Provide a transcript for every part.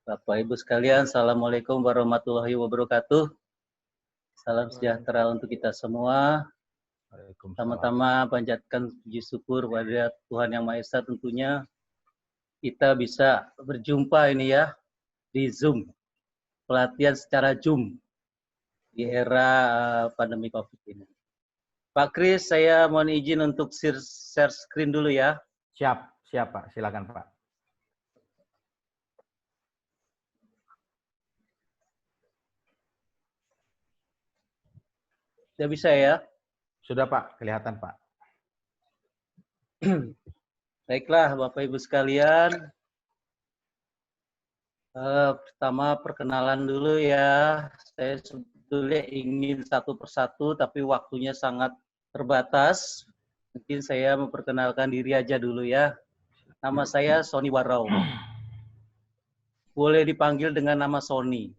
Bapak Ibu sekalian, Assalamualaikum warahmatullahi wabarakatuh. Salam sejahtera untuk kita semua. Pertama-tama panjatkan puji syukur kepada Tuhan Yang Maha Esa, tentunya kita bisa berjumpa ini ya di Zoom, pelatihan secara Zoom di era pandemi COVID ini. Pak Kris, saya mohon izin untuk share screen dulu ya. Siap Pak, silakan Pak. Sudah bisa ya? Sudah Pak, kelihatan Pak. Baiklah Bapak Ibu sekalian, pertama perkenalan dulu ya. Saya sebetulnya ingin satu persatu, tapi waktunya sangat terbatas. Mungkin saya memperkenalkan diri aja dulu ya. Nama saya Sony Warau. Boleh dipanggil dengan nama Sony.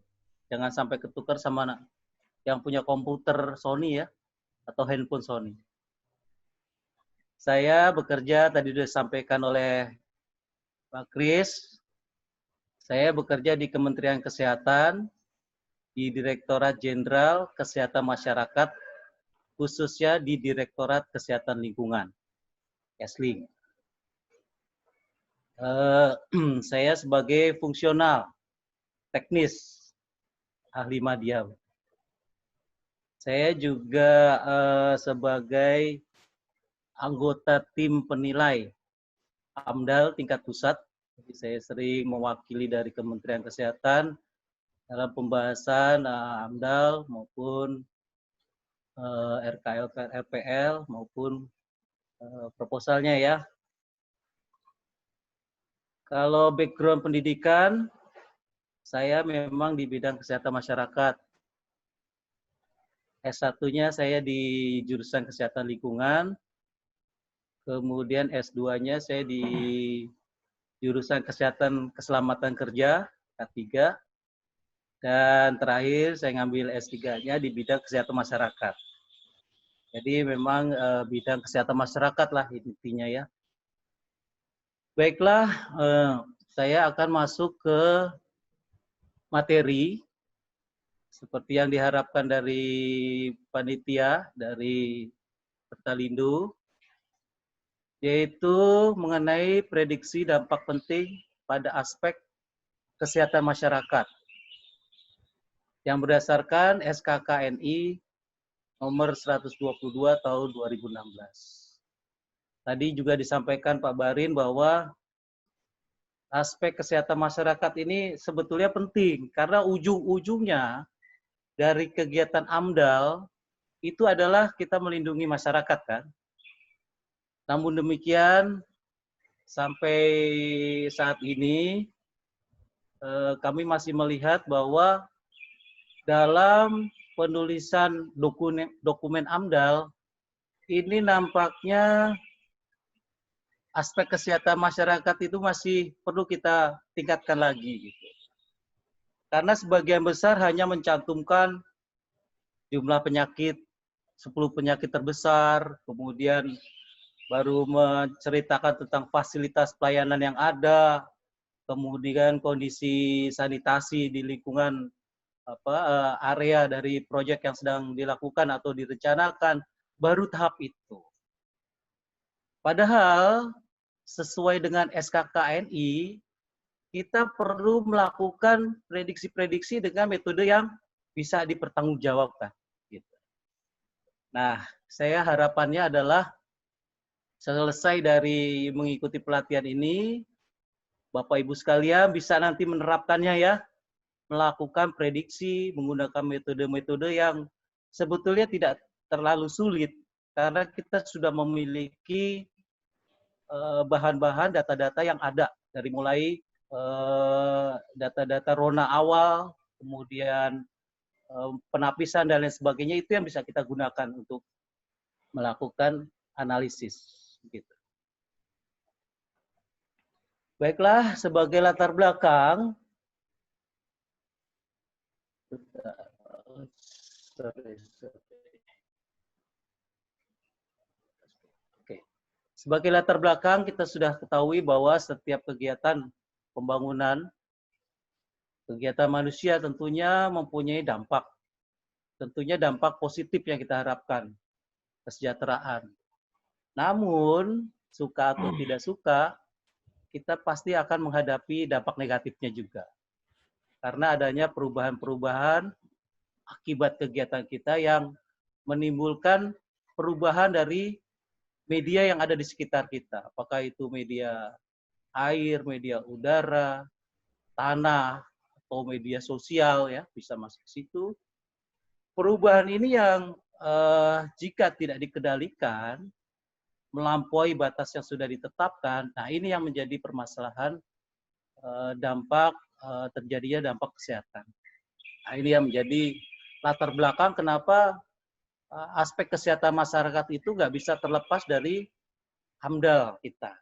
Jangan sampai ketukar sama yang punya komputer Sony ya, atau handphone Sony. Saya bekerja, tadi sudah disampaikan oleh Pak Kris, saya bekerja di Kementerian Kesehatan, di Direktorat Jenderal Kesehatan Masyarakat, khususnya di Direktorat Kesehatan Lingkungan, KESLING. Saya sebagai fungsional, teknis, ahli media. Saya juga sebagai anggota tim penilai AMDAL tingkat pusat. Jadi saya sering mewakili dari Kementerian Kesehatan dalam pembahasan AMDAL maupun RKL, RPL maupun proposalnya ya. Kalau background pendidikan, saya memang di bidang kesehatan masyarakat. S1-nya saya di jurusan kesehatan lingkungan, kemudian S2-nya saya di jurusan kesehatan keselamatan kerja, K3, dan terakhir saya ngambil S3-nya di bidang kesehatan masyarakat. Jadi memang bidang kesehatan masyarakat lah intinya ya. Baiklah, saya akan masuk ke materi seperti yang diharapkan dari panitia, dari Pertalindo, yaitu mengenai prediksi dampak penting pada aspek kesehatan masyarakat yang berdasarkan SKKNI nomor 122 tahun 2016. Tadi juga disampaikan Pak Barin bahwa aspek kesehatan masyarakat ini sebetulnya penting karena ujung-ujungnya dari kegiatan AMDAL itu adalah kita melindungi masyarakat kan. Namun demikian sampai saat ini kami masih melihat bahwa dalam penulisan dokumen AMDAL ini nampaknya aspek kesehatan masyarakat itu masih perlu kita tingkatkan lagi gitu. Karena sebagian besar hanya mencantumkan jumlah penyakit, 10 penyakit terbesar, kemudian baru menceritakan tentang fasilitas pelayanan yang ada, kemudian kondisi sanitasi di lingkungan area dari proyek yang sedang dilakukan atau direncanakan, baru tahap itu. Padahal sesuai dengan SKKNI, kita perlu melakukan prediksi-prediksi dengan metode yang bisa dipertanggungjawabkan. Gitu. Nah, saya harapannya adalah selesai dari mengikuti pelatihan ini, Bapak Ibu sekalian bisa nanti menerapkannya ya, melakukan prediksi menggunakan metode-metode yang sebetulnya tidak terlalu sulit, karena kita sudah memiliki bahan-bahan data-data yang ada dari mulai data-data rona awal, kemudian penapisan dan lain sebagainya, itu yang bisa kita gunakan untuk melakukan analisis. Gitu. Baiklah, sebagai latar belakang, sebagai latar belakang kita sudah ketahui bahwa setiap kegiatan pembangunan Kegiatan manusia tentunya mempunyai dampak. Tentunya dampak positif yang kita harapkan, kesejahteraan. Namun, suka atau tidak suka, kita pasti akan menghadapi dampak negatifnya juga. Karena adanya perubahan-perubahan akibat kegiatan kita yang menimbulkan perubahan dari media yang ada di sekitar kita. Apakah itu media air, media udara, tanah, atau media sosial, ya bisa masuk ke situ. Perubahan ini yang jika tidak dikendalikan, melampaui batas yang sudah ditetapkan, nah ini yang menjadi permasalahan dampak terjadinya dampak kesehatan. Nah, ini yang menjadi latar belakang kenapa aspek kesehatan masyarakat itu nggak bisa terlepas dari AMDAL kita.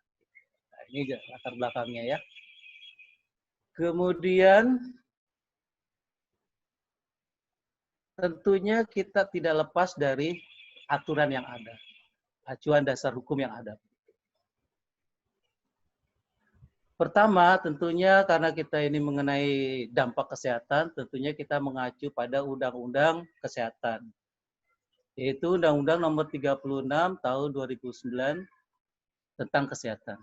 Nah, ini latar belakangnya ya. Kemudian tentunya kita tidak lepas dari aturan yang ada, acuan dasar hukum yang ada. Pertama, tentunya karena kita ini mengenai dampak kesehatan, tentunya kita mengacu pada Undang-Undang Kesehatan, yaitu Undang-Undang Nomor 36 Tahun 2009 tentang kesehatan.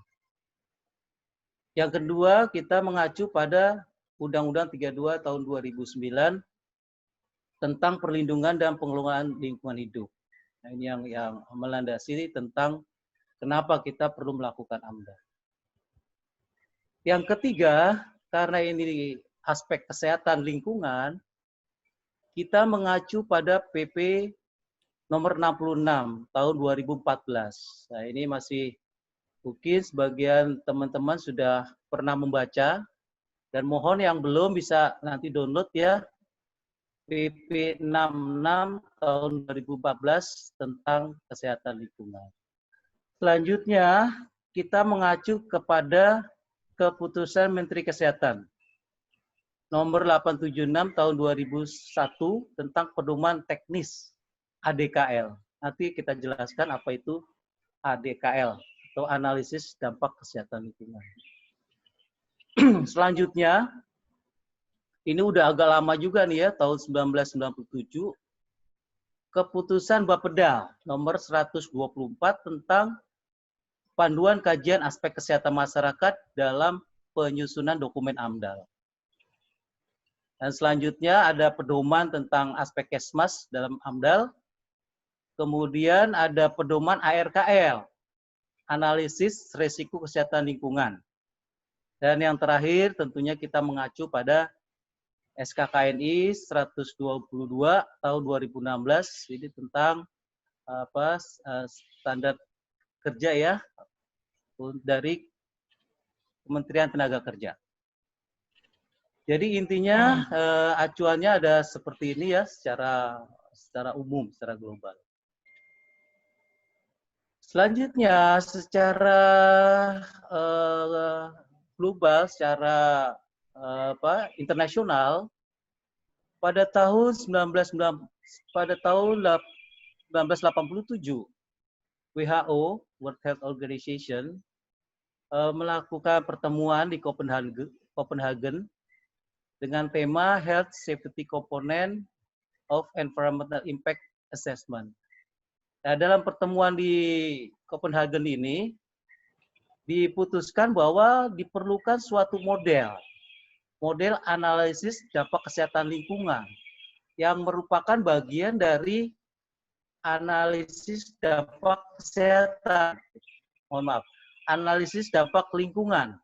Yang kedua, kita mengacu pada Undang-Undang 32 Tahun 2009 tentang perlindungan dan pengelolaan lingkungan hidup. Nah, ini yang melandasi tentang kenapa kita perlu melakukan AMDAL. Yang ketiga, karena ini aspek kesehatan lingkungan, kita mengacu pada PP nomor 66 tahun 2014. Nah, ini masih mungkin sebagian teman-teman sudah pernah membaca, dan mohon yang belum bisa nanti download ya, PP 66 tahun 2014 tentang kesehatan lingkungan. Selanjutnya, kita mengacu kepada Keputusan Menteri Kesehatan nomor 876 tahun 2001 tentang pedoman teknis ADKL. Nanti kita jelaskan apa itu ADKL atau analisis dampak kesehatan lingkungan. Selanjutnya, ini udah agak lama juga nih ya, tahun 1997, Keputusan Bapeda nomor 124 tentang panduan kajian aspek kesehatan masyarakat dalam penyusunan dokumen AMDAL. Dan selanjutnya ada pedoman tentang aspek Kesmas dalam AMDAL. Kemudian ada pedoman ARKL, analisis risiko kesehatan lingkungan. Dan yang terakhir tentunya kita mengacu pada SKKNI 122 tahun 2016, ini tentang standar kerja ya dari Kementerian Tenaga Kerja. Jadi intinya acuannya ada seperti ini ya, secara umum, secara global. Selanjutnya secara global, secara internasional, pada tahun 1987 WHO World Health Organization melakukan pertemuan di Copenhagen dengan tema Health Safety Component of Environmental Impact Assessment. Nah, dalam pertemuan di Copenhagen ini diputuskan bahwa diperlukan suatu model analisis dampak kesehatan lingkungan yang merupakan bagian dari analisis dampak kesehatan. Analisis dampak lingkungan.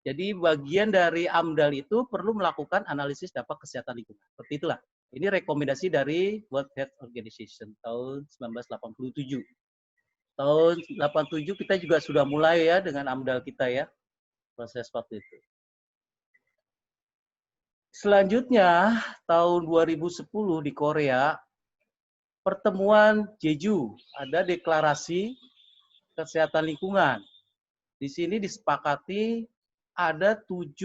Jadi bagian dari AMDAL itu perlu melakukan analisis dampak kesehatan lingkungan. Seperti itulah. Ini rekomendasi dari World Health Organization tahun 1987. Tahun 87 kita juga sudah mulai ya dengan AMDAL kita ya. Proses waktu itu. Selanjutnya, tahun 2010 di Korea, pertemuan Jeju, ada deklarasi kesehatan lingkungan. Di sini disepakati ada 7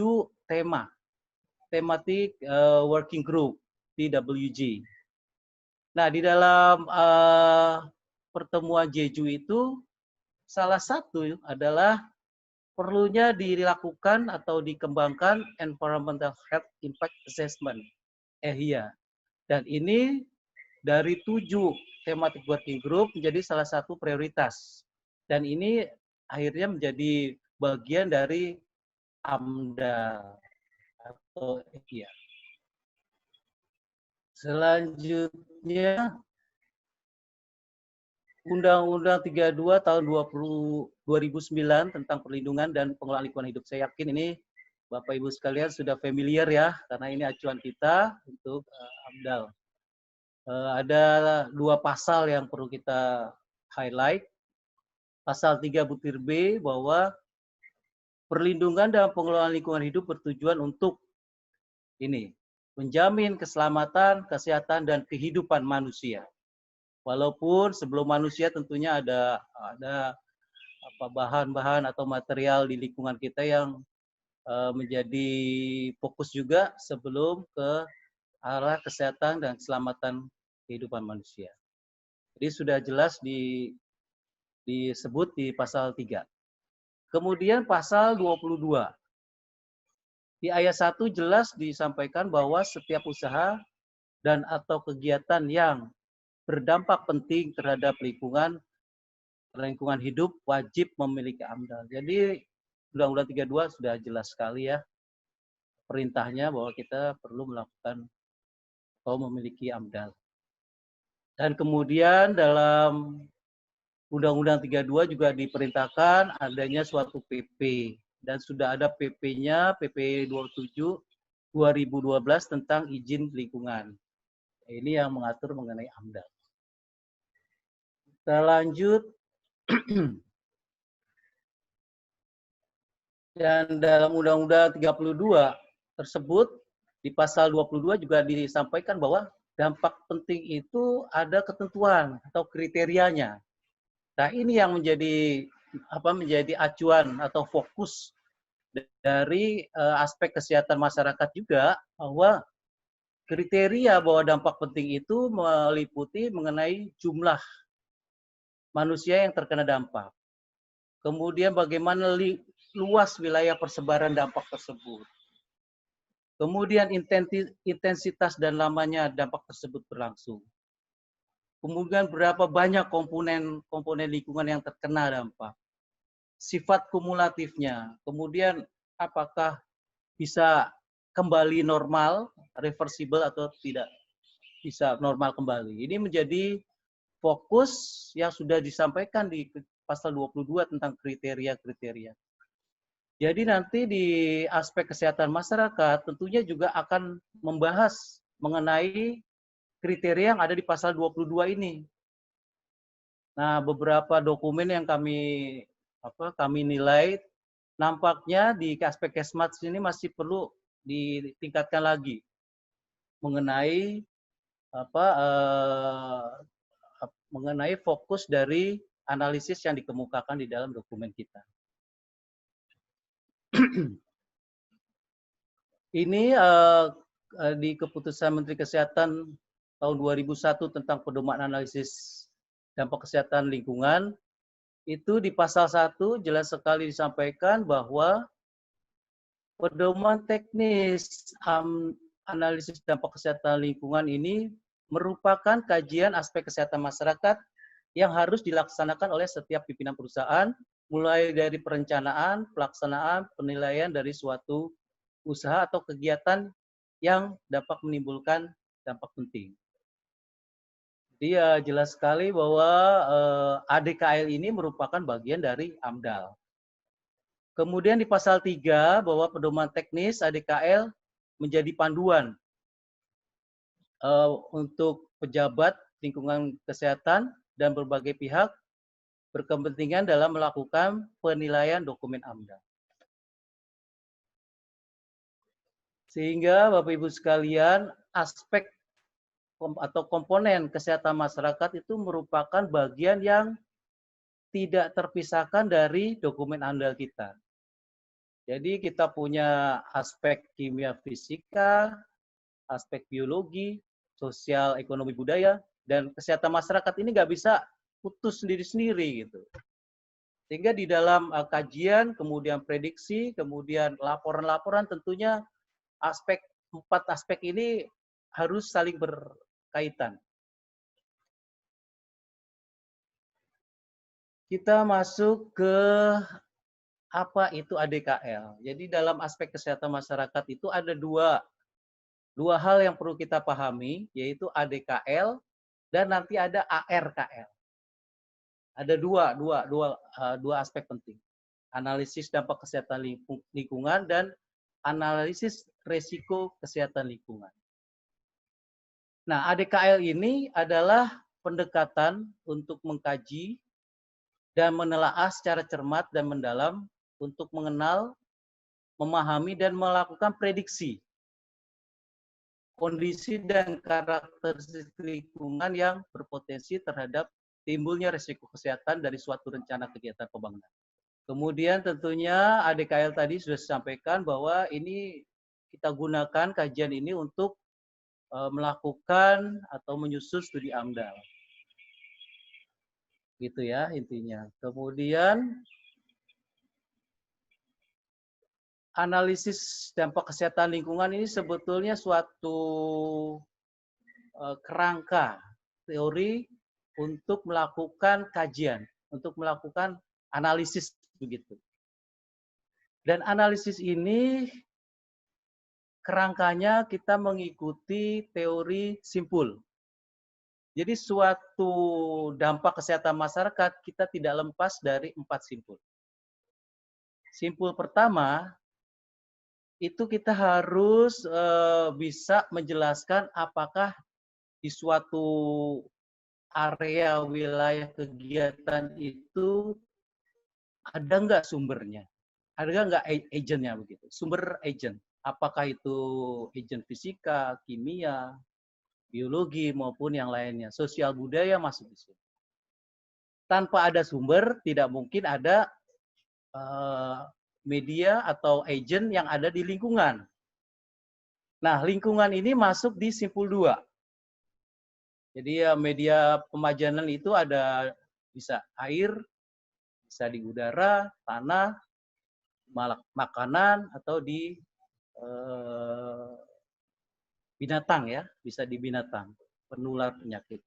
tematik working group TWG. Nah, di dalam pertemuan Jeju itu salah satu adalah perlunya dilakukan atau dikembangkan Environmental Health Impact Assessment, EHIA. Dan ini dari 7 thematic working group menjadi salah satu prioritas. Dan ini akhirnya menjadi bagian dari AMDAL atau EHIA. Selanjutnya, Undang-Undang 32 tahun 2009 tentang perlindungan dan pengelolaan lingkungan hidup. Saya yakin ini Bapak Ibu sekalian sudah familiar ya, karena ini acuan kita untuk AMDAL. Ada 2 pasal yang perlu kita highlight. Pasal 3 butir B bahwa perlindungan dan pengelolaan lingkungan hidup bertujuan untuk ini, menjamin keselamatan, kesehatan, dan kehidupan manusia. Walaupun sebelum manusia tentunya ada bahan-bahan atau material di lingkungan kita yang menjadi fokus juga sebelum ke arah kesehatan dan keselamatan kehidupan manusia. Jadi sudah jelas disebut di pasal 3. Kemudian pasal 22. Di ayat 1 jelas disampaikan bahwa setiap usaha dan atau kegiatan yang berdampak penting terhadap lingkungan hidup wajib memiliki AMDAL. Jadi Undang-Undang 32 sudah jelas sekali ya perintahnya bahwa kita perlu melakukan atau memiliki AMDAL. Dan kemudian dalam Undang-Undang 32 juga diperintahkan adanya suatu PP dan sudah ada PP-nya, PP 27 2012 tentang izin lingkungan. Ini yang mengatur mengenai AMDAL. Kita lanjut. Dan dalam Undang-Undang 32 tersebut, di pasal 22 juga disampaikan bahwa dampak penting itu ada ketentuan atau kriterianya. Nah, ini yang menjadi acuan atau fokus dari aspek kesehatan masyarakat juga, bahwa kriteria bahwa dampak penting itu meliputi mengenai jumlah manusia yang terkena dampak. Kemudian bagaimana luas wilayah persebaran dampak tersebut. Kemudian intensitas dan lamanya dampak tersebut berlangsung. Kemudian berapa banyak komponen lingkungan yang terkena dampak. Sifat kumulatifnya. Kemudian apakah bisa kembali normal, reversible atau tidak bisa normal kembali. Ini menjadi fokus yang sudah disampaikan di pasal 22 tentang kriteria-kriteria. Jadi nanti di aspek kesehatan masyarakat tentunya juga akan membahas mengenai kriteria yang ada di pasal 22 ini. Nah, beberapa dokumen yang kami nilai nampaknya di aspek Kesmat ini masih perlu ditingkatkan lagi mengenai mengenai fokus dari analisis yang dikemukakan di dalam dokumen kita. Ini di keputusan Menteri Kesehatan tahun 2001 tentang pedoman analisis dampak kesehatan lingkungan, itu di pasal 1 jelas sekali disampaikan bahwa pedoman teknis analisis dampak kesehatan lingkungan ini merupakan kajian aspek kesehatan masyarakat yang harus dilaksanakan oleh setiap pimpinan perusahaan, mulai dari perencanaan, pelaksanaan, penilaian dari suatu usaha atau kegiatan yang dapat menimbulkan dampak penting. Jadi jelas sekali bahwa ADKL ini merupakan bagian dari AMDAL. Kemudian di pasal 3 bahwa pedoman teknis ADKL menjadi panduan untuk pejabat lingkungan kesehatan dan berbagai pihak berkepentingan dalam melakukan penilaian dokumen AMDAL. Sehingga Bapak Ibu sekalian, aspek atau komponen kesehatan masyarakat itu merupakan bagian yang tidak terpisahkan dari dokumen AMDAL kita. Jadi kita punya aspek kimia fisika, aspek biologi, sosial, ekonomi, budaya, dan kesehatan masyarakat ini nggak bisa putus sendiri-sendiri gitu. Sehingga di dalam kajian, kemudian prediksi, kemudian laporan-laporan tentunya empat aspek ini harus saling berkaitan. Kita masuk ke apa itu ADKL. Jadi dalam aspek kesehatan masyarakat itu ada dua hal yang perlu kita pahami, yaitu ADKL dan nanti ada ARKL. Ada dua aspek penting. Analisis dampak kesehatan lingkungan dan analisis resiko kesehatan lingkungan. Nah, ADKL ini adalah pendekatan untuk mengkaji dan menelaah secara cermat dan mendalam untuk mengenal, memahami, dan melakukan prediksi kondisi dan karakteristik lingkungan yang berpotensi terhadap timbulnya risiko kesehatan dari suatu rencana kegiatan pembangunan. Kemudian tentunya ADKL tadi sudah disampaikan bahwa ini kita gunakan kajian ini untuk melakukan atau menyusun studi AMDAL. Gitu ya intinya. Kemudian analisis dampak kesehatan lingkungan ini sebetulnya suatu kerangka teori untuk melakukan kajian, untuk melakukan analisis begitu. Dan analisis ini kerangkanya kita mengikuti teori simpul. Jadi suatu dampak kesehatan masyarakat kita tidak lepas dari 4 simpul. Simpul pertama, itu kita harus bisa menjelaskan apakah di suatu area wilayah kegiatan itu ada nggak sumbernya, ada nggak agentnya begitu, sumber agent. Apakah itu agent fisika, kimia, biologi maupun yang lainnya, sosial budaya masuk di sini. Tanpa ada sumber, tidak mungkin ada media atau agent yang ada di lingkungan. Nah, lingkungan ini masuk di simpul 2. Jadi media pemajanan itu ada bisa air, bisa di udara, tanah, makanan, atau di binatang ya, bisa di binatang, penular penyakit.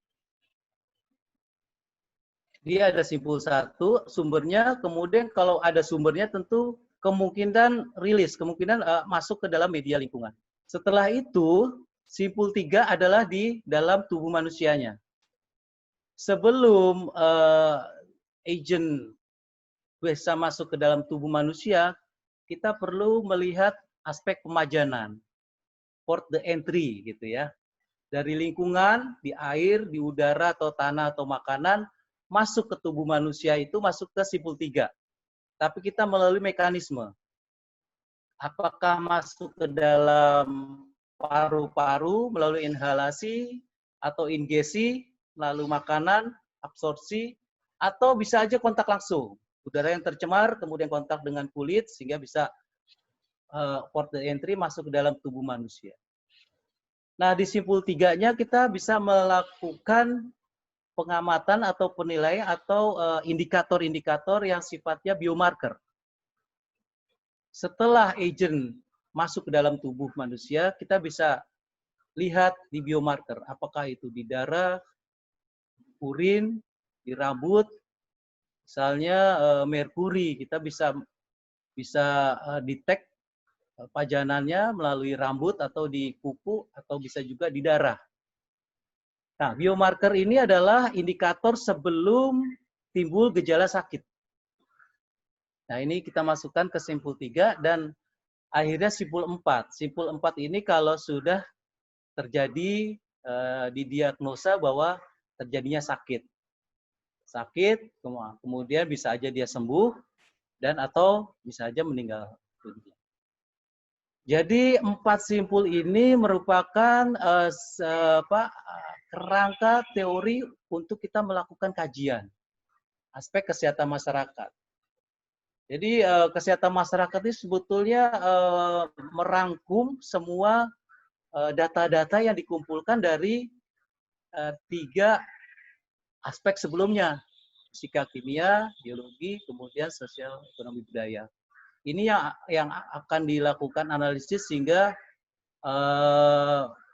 Dia ada simpul 1, sumbernya, kemudian kalau ada sumbernya tentu kemungkinan rilis, kemungkinan masuk ke dalam media lingkungan. Setelah itu, simpul 3 adalah di dalam tubuh manusianya. Sebelum agent bisa masuk ke dalam tubuh manusia, kita perlu melihat aspek pemajanan, port the entry gitu ya. Dari lingkungan, di air, di udara atau tanah atau makanan, masuk ke tubuh manusia itu masuk ke simpul 3. Tapi kita melalui mekanisme. Apakah masuk ke dalam paru-paru melalui inhalasi atau ingesi, lalu makanan, absorpsi, atau bisa aja kontak langsung. Udara yang tercemar, kemudian kontak dengan kulit, sehingga bisa port the entry masuk ke dalam tubuh manusia. Nah, di simpul 3-nya kita bisa melakukan pengamatan atau penilaian atau indikator-indikator yang sifatnya biomarker. Setelah agent masuk ke dalam tubuh manusia, kita bisa lihat di biomarker, apakah itu di darah, urin, di rambut, misalnya merkuri, kita bisa detect pajanannya melalui rambut atau di kuku atau bisa juga di darah. Nah, biomarker ini adalah indikator sebelum timbul gejala sakit. Nah, ini kita masukkan ke simpul 3 dan akhirnya simpul 4. Simpul 4 ini kalau sudah terjadi didiagnosa bahwa terjadinya sakit. Sakit, kemudian bisa aja dia sembuh dan atau bisa aja meninggal dunia. Jadi 4 simpul ini merupakan kerangka teori untuk kita melakukan kajian aspek kesehatan masyarakat. Jadi kesehatan masyarakat ini sebetulnya merangkum semua data-data yang dikumpulkan dari 3 aspek sebelumnya. fisika, kimia, biologi, kemudian sosial, ekonomi, budaya. Ini yang akan dilakukan analisis sehingga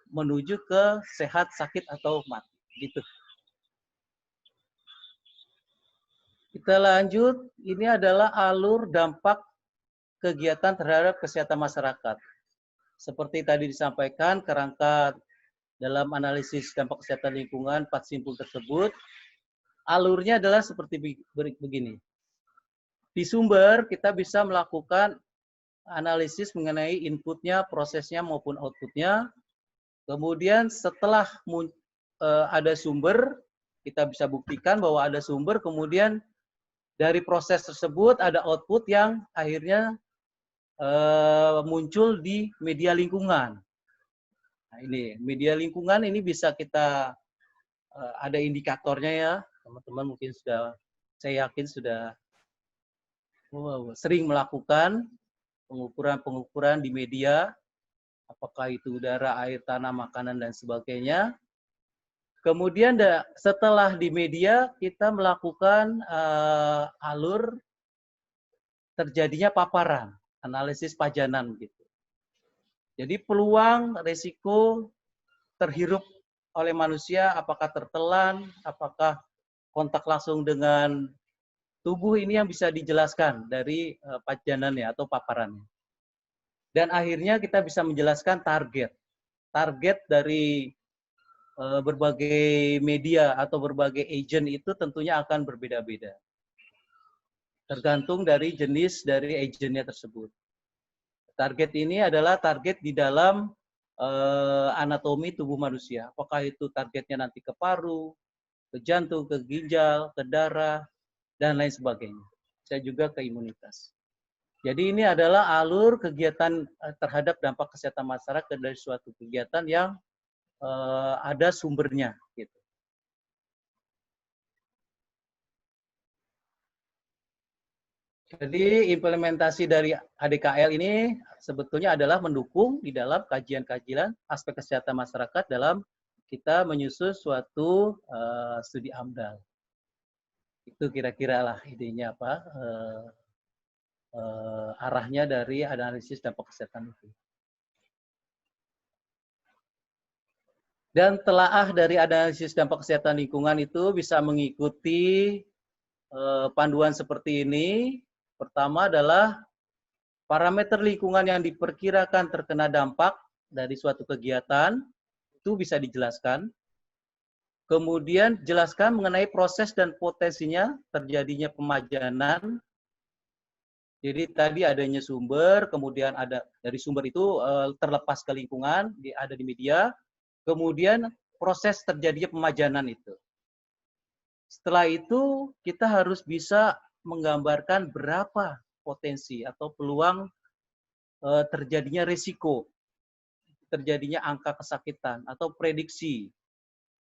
menuju ke sehat, sakit, atau mati. Gitu. Kita lanjut, ini adalah alur dampak kegiatan terhadap kesehatan masyarakat. Seperti tadi disampaikan, kerangka dalam analisis dampak kesehatan lingkungan 4 simpul tersebut, alurnya adalah seperti begini. Di sumber, kita bisa melakukan analisis mengenai inputnya, prosesnya, maupun outputnya. Kemudian setelah ada sumber, kita bisa buktikan bahwa ada sumber, kemudian dari proses tersebut ada output yang akhirnya muncul di media lingkungan. Nah, ini media lingkungan ini bisa kita ada indikatornya ya, teman-teman mungkin sudah, saya yakin sudah sering melakukan pengukuran-pengukuran di media, apakah itu udara, air, tanah, makanan, dan sebagainya. Kemudian setelah di media, kita melakukan alur terjadinya paparan, analisis pajanan gitu. Jadi peluang risiko terhirup oleh manusia, apakah tertelan, apakah kontak langsung dengan tubuh, ini yang bisa dijelaskan dari pajanannya atau paparannya. Dan akhirnya kita bisa menjelaskan target. Target dari berbagai media atau berbagai agent itu tentunya akan berbeda-beda. Tergantung dari jenis dari agentnya tersebut. Target ini adalah target di dalam anatomi tubuh manusia. Apakah itu targetnya nanti ke paru, ke jantung, ke ginjal, ke darah, dan lain sebagainya. Bisa juga ke imunitas. Jadi ini adalah alur kegiatan terhadap dampak kesehatan masyarakat dari suatu kegiatan yang ada sumbernya. Gitu. Jadi implementasi dari HDKL ini sebetulnya adalah mendukung di dalam kajian-kajian aspek kesehatan masyarakat dalam kita menyusun suatu studi AMDAL. Itu kira-kira lah idenya apa, arahnya dari analisis dampak kesehatan itu. Dan telaah dari analisis dampak kesehatan lingkungan itu bisa mengikuti panduan seperti ini. Pertama adalah parameter lingkungan yang diperkirakan terkena dampak dari suatu kegiatan, itu bisa dijelaskan. Kemudian jelaskan mengenai proses dan potensinya terjadinya pemajanan. Jadi tadi adanya sumber, kemudian ada dari sumber itu terlepas ke lingkungan, ada di media. Kemudian proses terjadinya pemajanan itu. Setelah itu kita harus bisa menggambarkan berapa potensi atau peluang terjadinya risiko, terjadinya angka kesakitan atau prediksi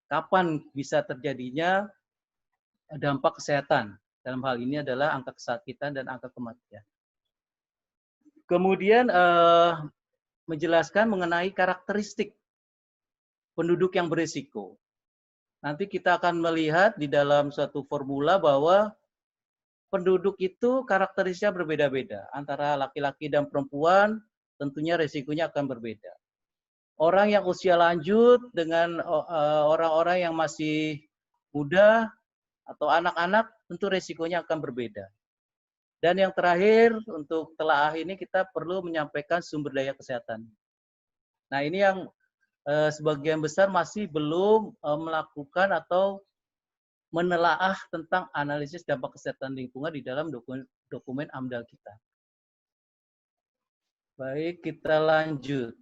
kapan bisa terjadinya dampak kesehatan. Dalam hal ini adalah angka kesakitan dan angka kematian. Kemudian menjelaskan mengenai karakteristik penduduk yang berisiko. Nanti kita akan melihat di dalam suatu formula bahwa penduduk itu karakteristiknya berbeda-beda. Antara laki-laki dan perempuan tentunya risikonya akan berbeda. Orang yang usia lanjut dengan orang-orang yang masih muda atau anak-anak tentu risikonya akan berbeda. Dan yang terakhir untuk telaah ini kita perlu menyampaikan sumber daya kesehatan. Nah ini yang sebagian besar masih belum melakukan atau menelaah tentang analisis dampak kesehatan lingkungan di dalam dokumen AMDAL kita. Baik, kita lanjut.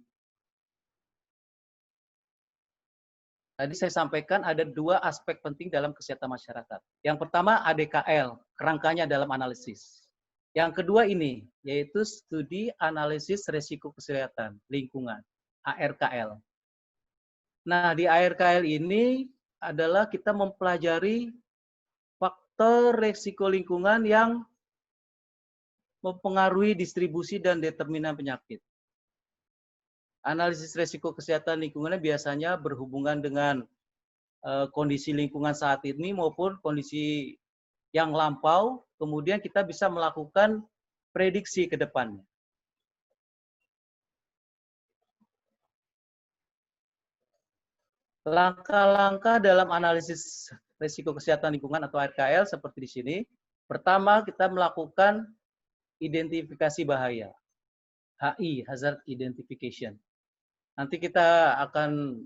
Tadi saya sampaikan ada dua aspek penting dalam kesehatan masyarakat. Yang pertama ADKL, kerangkanya dalam analisis. Yang kedua ini, yaitu studi analisis risiko kesehatan lingkungan, ARKL. Nah, di ARKL ini adalah kita mempelajari faktor risiko lingkungan yang mempengaruhi distribusi dan determinan penyakit. Analisis risiko kesehatan lingkungannya biasanya berhubungan dengan kondisi lingkungan saat ini maupun kondisi yang lampau, kemudian kita bisa melakukan prediksi ke depannya. Langkah-langkah dalam analisis risiko kesehatan lingkungan atau RKL seperti di sini. Pertama, kita melakukan identifikasi bahaya. HI, Hazard Identification. Nanti kita akan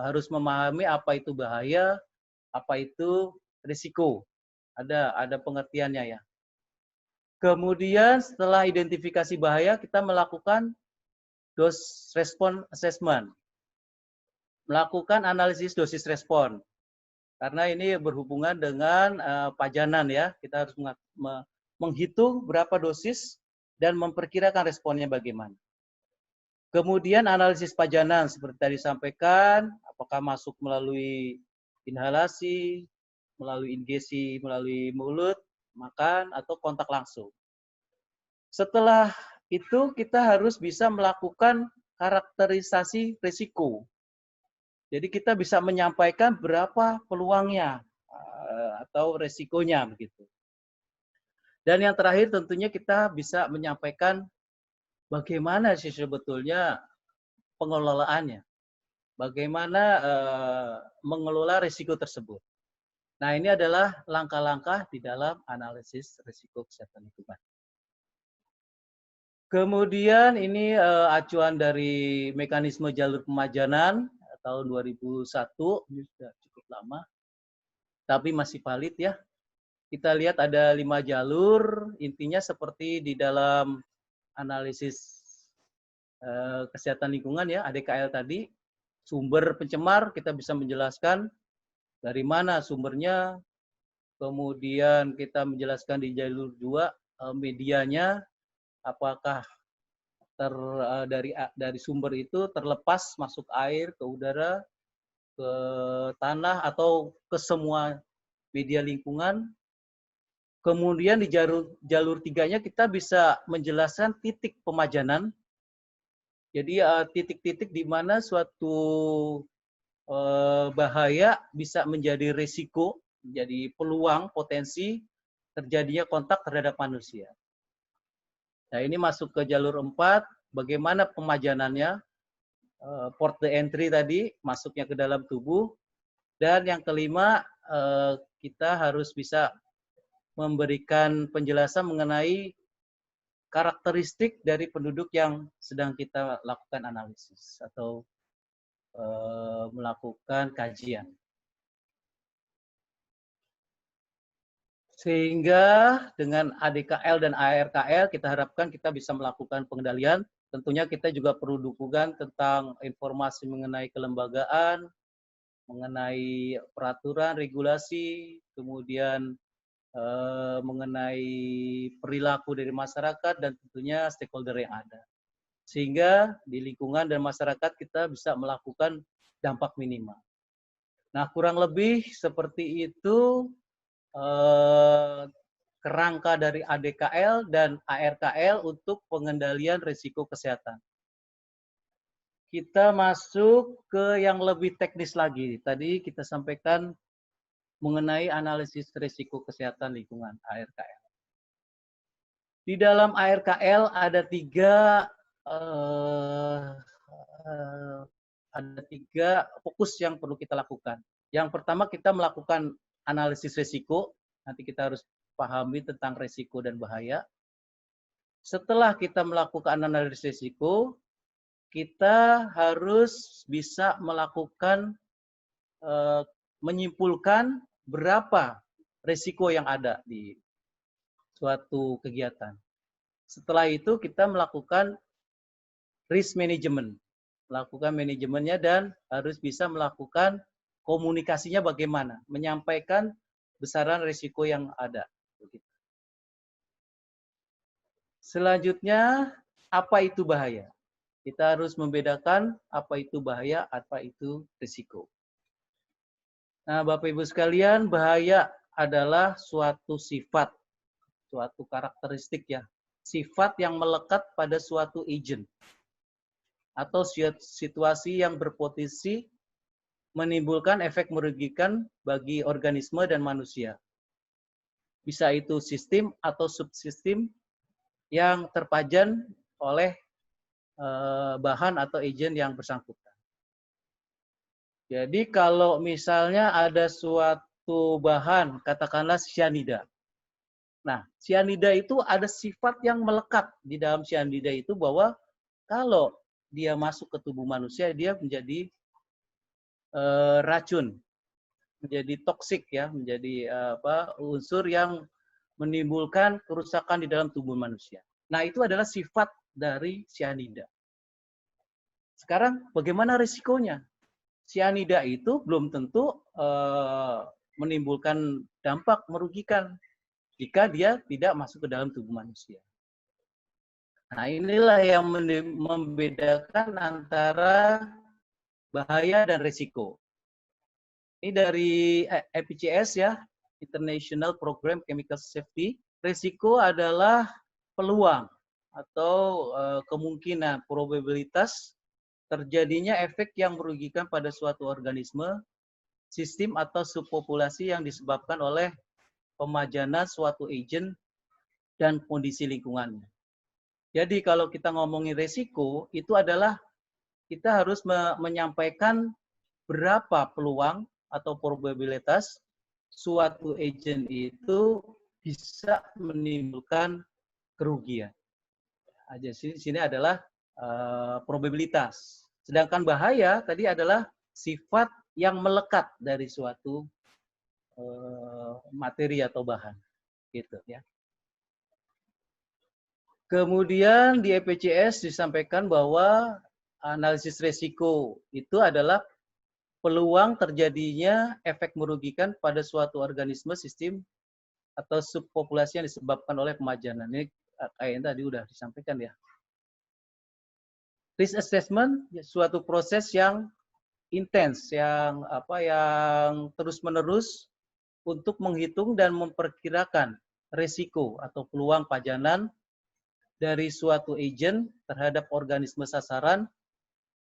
harus memahami apa itu bahaya, apa itu risiko. Ada pengertiannya ya. Kemudian setelah identifikasi bahaya, kita melakukan dose response assessment. Melakukan analisis dosis respon. Karena ini berhubungan dengan pajanan ya. Kita harus menghitung berapa dosis dan memperkirakan responnya bagaimana. Kemudian analisis pajanan seperti tadi disampaikan, apakah masuk melalui inhalasi, melalui ingesi, melalui mulut, makan, atau kontak langsung. Setelah itu kita harus bisa melakukan karakterisasi risiko. Jadi kita bisa menyampaikan berapa peluangnya atau resikonya begitu. Dan yang terakhir tentunya kita bisa menyampaikan bagaimana sih sebetulnya pengelolaannya. Bagaimana mengelola risiko tersebut. Nah, ini adalah langkah-langkah di dalam analisis risiko kesehatan lingkungan. Kemudian ini acuan dari mekanisme jalur pemajanan tahun 2001, ini sudah cukup lama, tapi masih valid ya. Kita lihat ada 5 jalur, intinya seperti di dalam analisis kesehatan lingkungan ya, ADKL tadi, sumber pencemar kita bisa menjelaskan dari mana sumbernya, kemudian kita menjelaskan di jalur 2 medianya, apakah dari sumber itu terlepas masuk air, ke udara, ke tanah, atau ke semua media lingkungan. Kemudian di jalur 3-nya kita bisa menjelaskan titik pemajanan. Jadi titik-titik di mana suatu bahaya bisa menjadi risiko, menjadi peluang, potensi terjadinya kontak terhadap manusia. Nah, ini masuk ke jalur 4, bagaimana pemajanannya, port the entry tadi, masuknya ke dalam tubuh. Dan yang kelima, kita harus bisa memberikan penjelasan mengenai karakteristik dari penduduk yang sedang kita lakukan analisis atau melakukan kajian. Sehingga dengan ADKL dan ARKL kita harapkan kita bisa melakukan pengendalian. Tentunya kita juga perlu dukungan tentang informasi mengenai kelembagaan, mengenai peraturan, regulasi, kemudian mengenai perilaku dari masyarakat dan tentunya stakeholder yang ada. Sehingga di lingkungan dan masyarakat kita bisa melakukan dampak minimal. Nah, kurang lebih seperti itu kerangka dari ADKL dan ARKL untuk pengendalian risiko kesehatan. Kita masuk ke yang lebih teknis lagi. Tadi kita sampaikan mengenai analisis risiko kesehatan lingkungan, ARKL. Di dalam ARKL ada tiga fokus yang perlu kita lakukan. Yang pertama kita melakukan analisis risiko, nanti kita harus pahami tentang risiko dan bahaya. Setelah kita melakukan analisis risiko, kita harus bisa melakukan menyimpulkan berapa risiko yang ada di suatu kegiatan. Setelah itu kita melakukan risk management, melakukan manajemennya dan harus bisa melakukan komunikasinya bagaimana, menyampaikan besaran risiko yang ada. Selanjutnya, apa itu bahaya? Kita harus membedakan apa itu bahaya, apa itu risiko. Nah, Bapak Ibu sekalian, bahaya adalah suatu sifat, suatu karakteristik ya, sifat yang melekat pada suatu agent atau situasi yang berpotensi menimbulkan efek merugikan bagi organisme dan manusia. bisa itu sistem atau subsistem yang terpajan oleh bahan atau agen yang bersangkutan. Jadi kalau misalnya ada suatu bahan, katakanlah cyanida. Nah, cyanida itu ada sifat yang melekat di dalam cyanida itu bahwa kalau dia masuk ke tubuh manusia, dia menjadi racun, menjadi toksik ya, menjadi unsur yang menimbulkan kerusakan di dalam tubuh manusia. Nah, itu adalah sifat dari cyanida. Sekarang bagaimana risikonya? Cyanida itu belum tentu menimbulkan dampak merugikan jika dia tidak masuk ke dalam tubuh manusia. Nah, inilah yang membedakan antara bahaya dan risiko. Ini dari IPCS ya, International Program Chemical Safety. Risiko adalah peluang atau kemungkinan, probabilitas terjadinya efek yang merugikan pada suatu organisme, sistem atau subpopulasi yang disebabkan oleh pemajanan suatu agen dan kondisi lingkungannya. Jadi kalau kita ngomongin resiko, itu adalah kita harus menyampaikan berapa peluang atau probabilitas suatu agen itu bisa menimbulkan kerugian. Aja sini adalah probabilitas. Sedangkan bahaya tadi adalah sifat yang melekat dari suatu materi atau bahan, gitu ya. Kemudian di IPCS disampaikan bahwa analisis resiko itu adalah peluang terjadinya efek merugikan pada suatu organisme, sistem, atau subpopulasi yang disebabkan oleh pemajanan. Ini kayaknya tadi udah disampaikan ya. Risk assessment, suatu proses yang intens, yang terus-menerus untuk menghitung dan memperkirakan resiko atau peluang pajanan dari suatu agen terhadap organisme sasaran,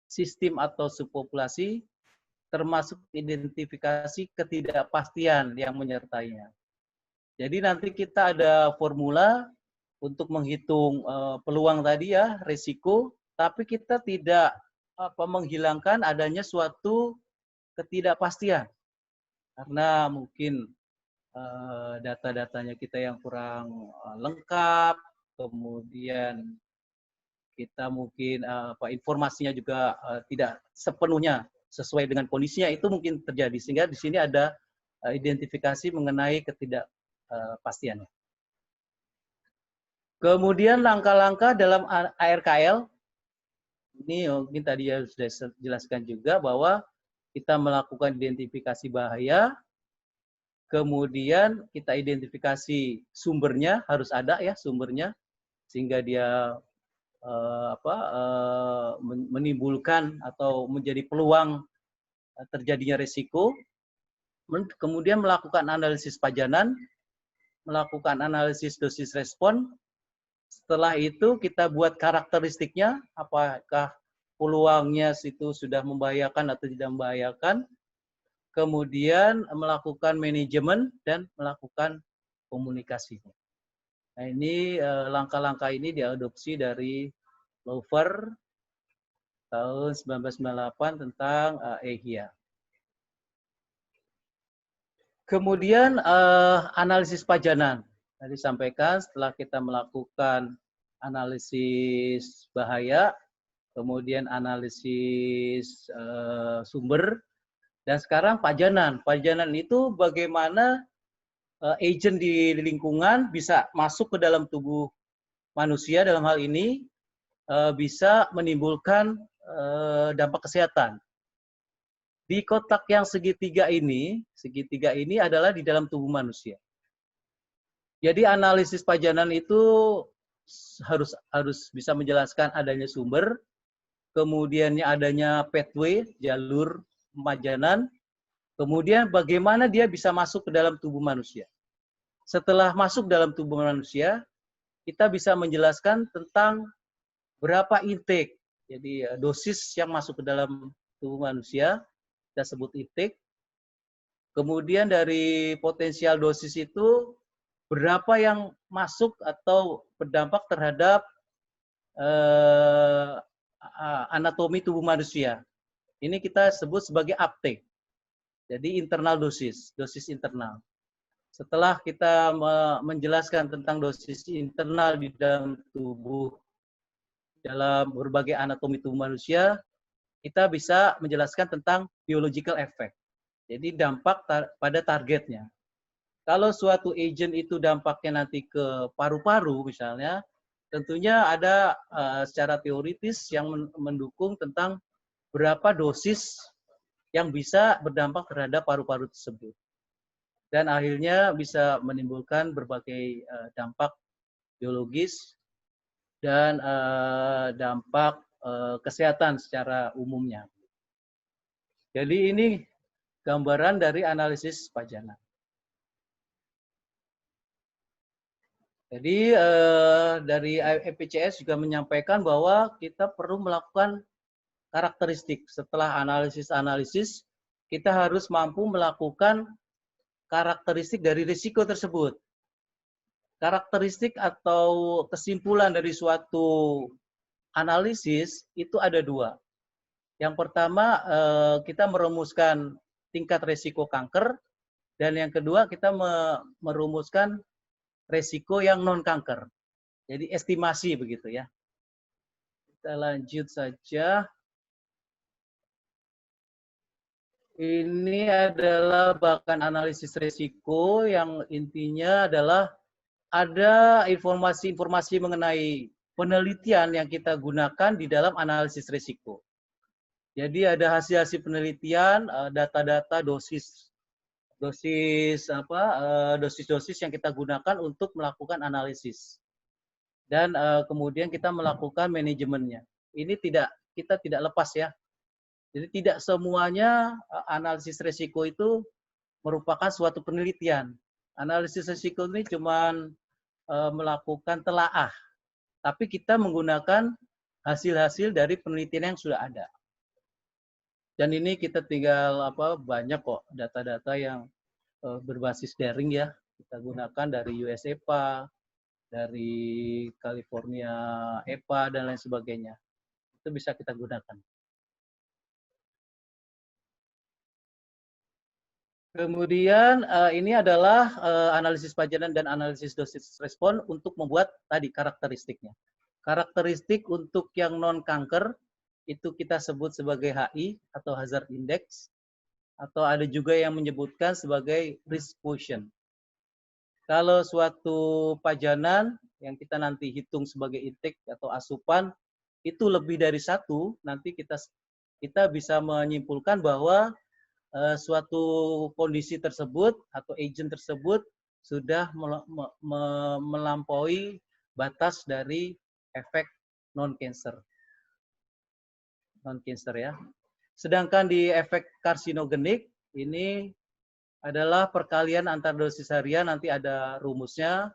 sistem atau subpopulasi, termasuk identifikasi ketidakpastian yang menyertainya. Jadi nanti kita ada formula untuk menghitung peluang tadi ya, risiko, tapi kita tidak menghilangkan adanya suatu ketidakpastian. Karena mungkin data-datanya kita yang kurang lengkap, kemudian kita mungkin informasinya juga tidak sepenuhnya sesuai dengan kondisinya, itu mungkin terjadi. Sehingga di sini ada identifikasi mengenai ketidakpastiannya. Kemudian langkah-langkah dalam ARKL, ini mungkin tadi ya sudah jelaskan juga bahwa kita melakukan identifikasi bahaya, kemudian kita identifikasi sumbernya, harus ada ya sumbernya, sehingga dia menimbulkan atau menjadi peluang terjadinya risiko. Kemudian melakukan analisis pajanan, melakukan analisis dosis respon. Setelah itu kita buat karakteristiknya, apakah peluangnya itu sudah membahayakan atau tidak membahayakan. Kemudian melakukan manajemen dan melakukan komunikasi. Nah, ini langkah-langkah ini diadopsi dari Lover tahun 1998 tentang EHIA. Kemudian analisis pajanan. Tadi sampaikan setelah kita melakukan analisis bahaya, kemudian analisis sumber, dan sekarang pajanan. Pajanan itu bagaimana agen di lingkungan bisa masuk ke dalam tubuh manusia, dalam hal ini bisa menimbulkan dampak kesehatan. Di kotak yang segitiga ini adalah di dalam tubuh manusia. Jadi analisis pajanan itu harus bisa menjelaskan adanya sumber, kemudian adanya pathway, jalur pemajanan, kemudian bagaimana dia bisa masuk ke dalam tubuh manusia. Setelah masuk dalam tubuh manusia, kita bisa menjelaskan tentang berapa intake, jadi dosis yang masuk ke dalam tubuh manusia, kita sebut intake. Kemudian dari potensial dosis itu berapa yang masuk atau berdampak terhadap anatomi tubuh manusia. Ini kita sebut sebagai uptake. Jadi internal dosis internal. Setelah kita menjelaskan tentang dosis internal di dalam tubuh, dalam berbagai anatomi tubuh manusia, kita bisa menjelaskan tentang biological effect. Jadi dampak pada targetnya. Kalau suatu agent itu dampaknya nanti ke paru-paru misalnya, tentunya ada secara teoritis yang mendukung tentang berapa dosis yang bisa berdampak terhadap paru-paru tersebut. Dan akhirnya bisa menimbulkan berbagai dampak biologis dan dampak kesehatan secara umumnya. Jadi ini gambaran dari analisis pajanan. Jadi dari EPCS juga menyampaikan bahwa kita perlu melakukan karakteristik. Setelah analisis-analisis, kita harus mampu melakukan karakteristik dari risiko tersebut. Karakteristik atau kesimpulan dari suatu analisis itu ada dua. Yang pertama, kita merumuskan tingkat risiko kanker, dan yang kedua kita merumuskan risiko yang non-kanker. Jadi estimasi begitu ya. Kita lanjut saja. Ini adalah bahkan analisis risiko yang intinya adalah ada informasi-informasi mengenai penelitian yang kita gunakan di dalam analisis risiko. Jadi ada hasil-hasil penelitian, data-data dosis yang kita gunakan untuk melakukan analisis. Dan kemudian kita melakukan manajemennya. Ini kita tidak lepas ya. Jadi tidak semuanya analisis risiko itu merupakan suatu penelitian. Analisis risiko ini cuma melakukan telaah, tapi kita menggunakan hasil-hasil dari penelitian yang sudah ada. Dan ini kita tinggal banyak kok data-data yang berbasis daring ya, kita gunakan dari US EPA, dari California EPA dan lain sebagainya. Itu bisa kita gunakan. Kemudian ini adalah analisis pajanan dan analisis dosis respon untuk membuat tadi karakteristiknya. Karakteristik untuk yang non-kanker itu kita sebut sebagai HI atau hazard index, atau ada juga yang menyebutkan sebagai risk quotient. Kalau suatu pajanan yang kita nanti hitung sebagai intake atau asupan itu lebih dari 1, nanti kita bisa menyimpulkan bahwa suatu kondisi tersebut atau agent tersebut sudah melampaui batas dari efek non-cancer ya. Sedangkan di efek karsinogenik ini adalah perkalian antar dosis harian, nanti ada rumusnya,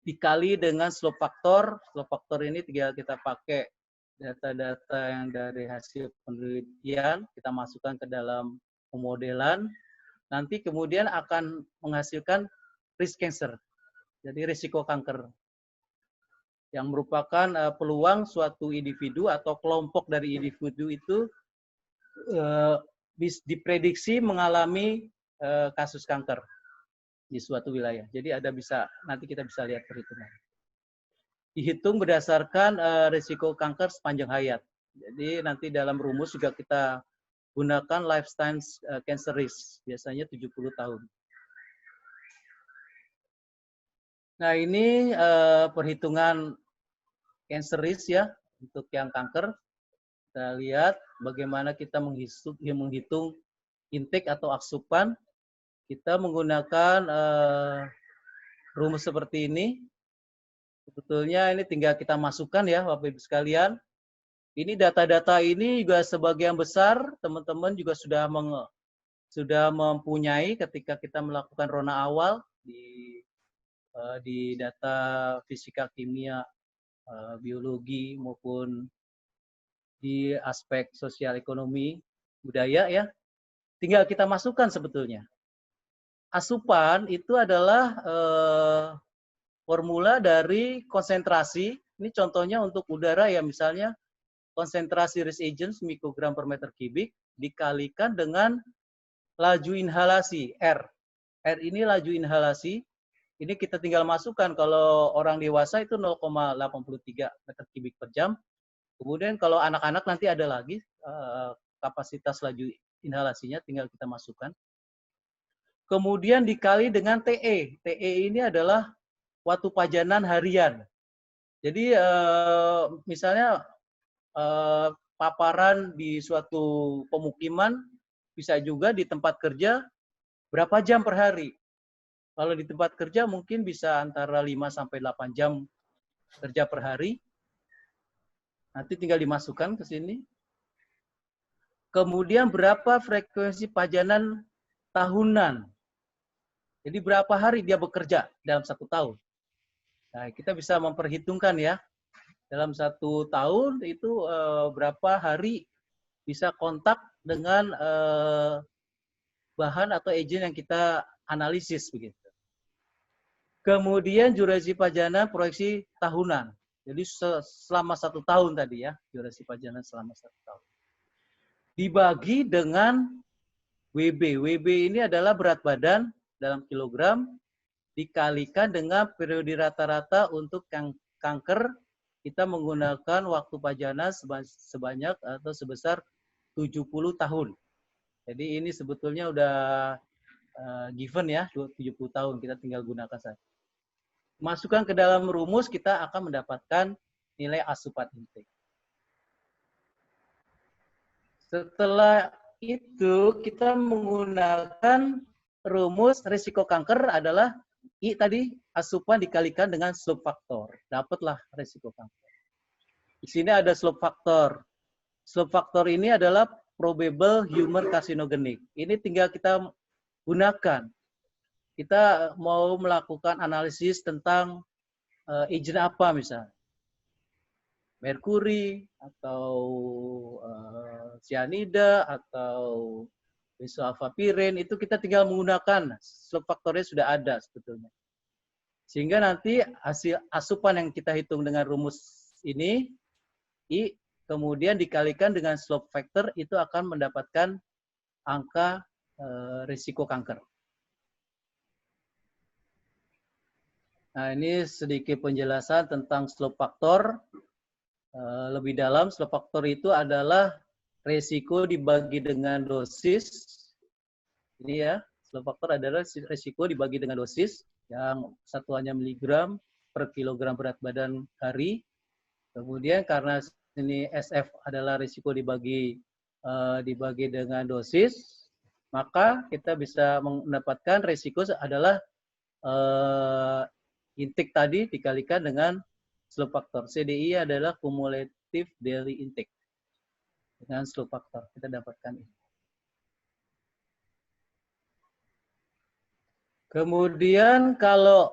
dikali dengan slope factor. Slope factor ini tinggal kita pakai data-data yang dari hasil penelitian, kita masukkan ke dalam pemodelan, nanti kemudian akan menghasilkan risk cancer, jadi risiko kanker, yang merupakan peluang suatu individu atau kelompok dari individu itu diprediksi mengalami kasus kanker di suatu wilayah. Jadi nanti kita bisa lihat perhitungan. Dihitung berdasarkan risiko kanker sepanjang hayat. Jadi nanti dalam rumus juga kita gunakan lifetime cancer risk, biasanya 70 tahun. Nah ini perhitungan cancer risk ya, untuk yang kanker. Kita lihat bagaimana kita menghitung intake atau asupan. Kita menggunakan rumus seperti ini. Sebetulnya ini tinggal kita masukkan ya Bapak Ibu sekalian. Ini data-data ini juga sebagian besar teman-teman juga sudah mempunyai ketika kita melakukan rona awal di data fisika, kimia, biologi maupun di aspek sosial ekonomi budaya ya. Tinggal kita masukkan sebetulnya. asupan itu adalah formula dari konsentrasi. Ini contohnya untuk udara ya, misalnya konsentrasi risk agents mikrogram per meter kubik dikalikan dengan laju inhalasi R. R ini laju inhalasi. Ini kita tinggal masukkan, kalau orang dewasa itu 0,83 meter kubik per jam. Kemudian kalau anak-anak nanti ada lagi kapasitas laju inhalasinya, tinggal kita masukkan. Kemudian dikali dengan TE. TE ini adalah waktu pajanan harian. Jadi misalnya paparan di suatu pemukiman, bisa juga di tempat kerja berapa jam per hari. Kalau di tempat kerja mungkin bisa antara 5 sampai 8 jam kerja per hari. Nanti tinggal dimasukkan ke sini. Kemudian berapa frekuensi pajanan tahunan. Jadi berapa hari dia bekerja dalam 1 tahun. Nah, kita bisa memperhitungkan ya. Dalam 1 tahun itu berapa hari bisa kontak dengan bahan atau agent yang kita analisis begitu. Kemudian durasi pajanan proyeksi tahunan. Jadi selama 1 tahun tadi ya, durasi pajanan selama 1 tahun. Dibagi dengan WB. WB ini adalah berat badan dalam kilogram dikalikan dengan periode rata-rata untuk kanker. Kita menggunakan waktu pajanan sebanyak atau sebesar 70 tahun. Jadi ini sebetulnya udah given ya, 70 tahun, kita tinggal gunakan saja. Masukkan ke dalam rumus, kita akan mendapatkan nilai asupan intake. Setelah itu kita menggunakan rumus risiko kanker adalah I tadi, asupan dikalikan dengan slope factor. Dapatlah risiko kanker. Di sini ada slope factor. Slope factor ini adalah probable human carcinogenic. Ini tinggal kita gunakan. Kita mau melakukan analisis tentang agent apa misalnya. Merkuri, atau cyanida, atau benzoalfapirin, itu kita tinggal menggunakan. Slope faktornya sudah ada sebetulnya. Sehingga nanti hasil asupan yang kita hitung dengan rumus ini, I, kemudian dikalikan dengan slope factor, itu akan mendapatkan angka risiko kanker. Nah, ini sedikit penjelasan tentang slope factor. Lebih dalam, slope factor itu adalah risiko dibagi dengan dosis. Ini ya, slope factor adalah risiko dibagi dengan dosis yang satuannya miligram per kilogram berat badan hari. Kemudian karena ini SF adalah risiko dibagi dengan dosis, maka kita bisa mendapatkan risiko adalah intake tadi dikalikan dengan slope factor. CDI adalah cumulative daily intake. Dengan slope factor kita dapatkan ini. Kemudian kalau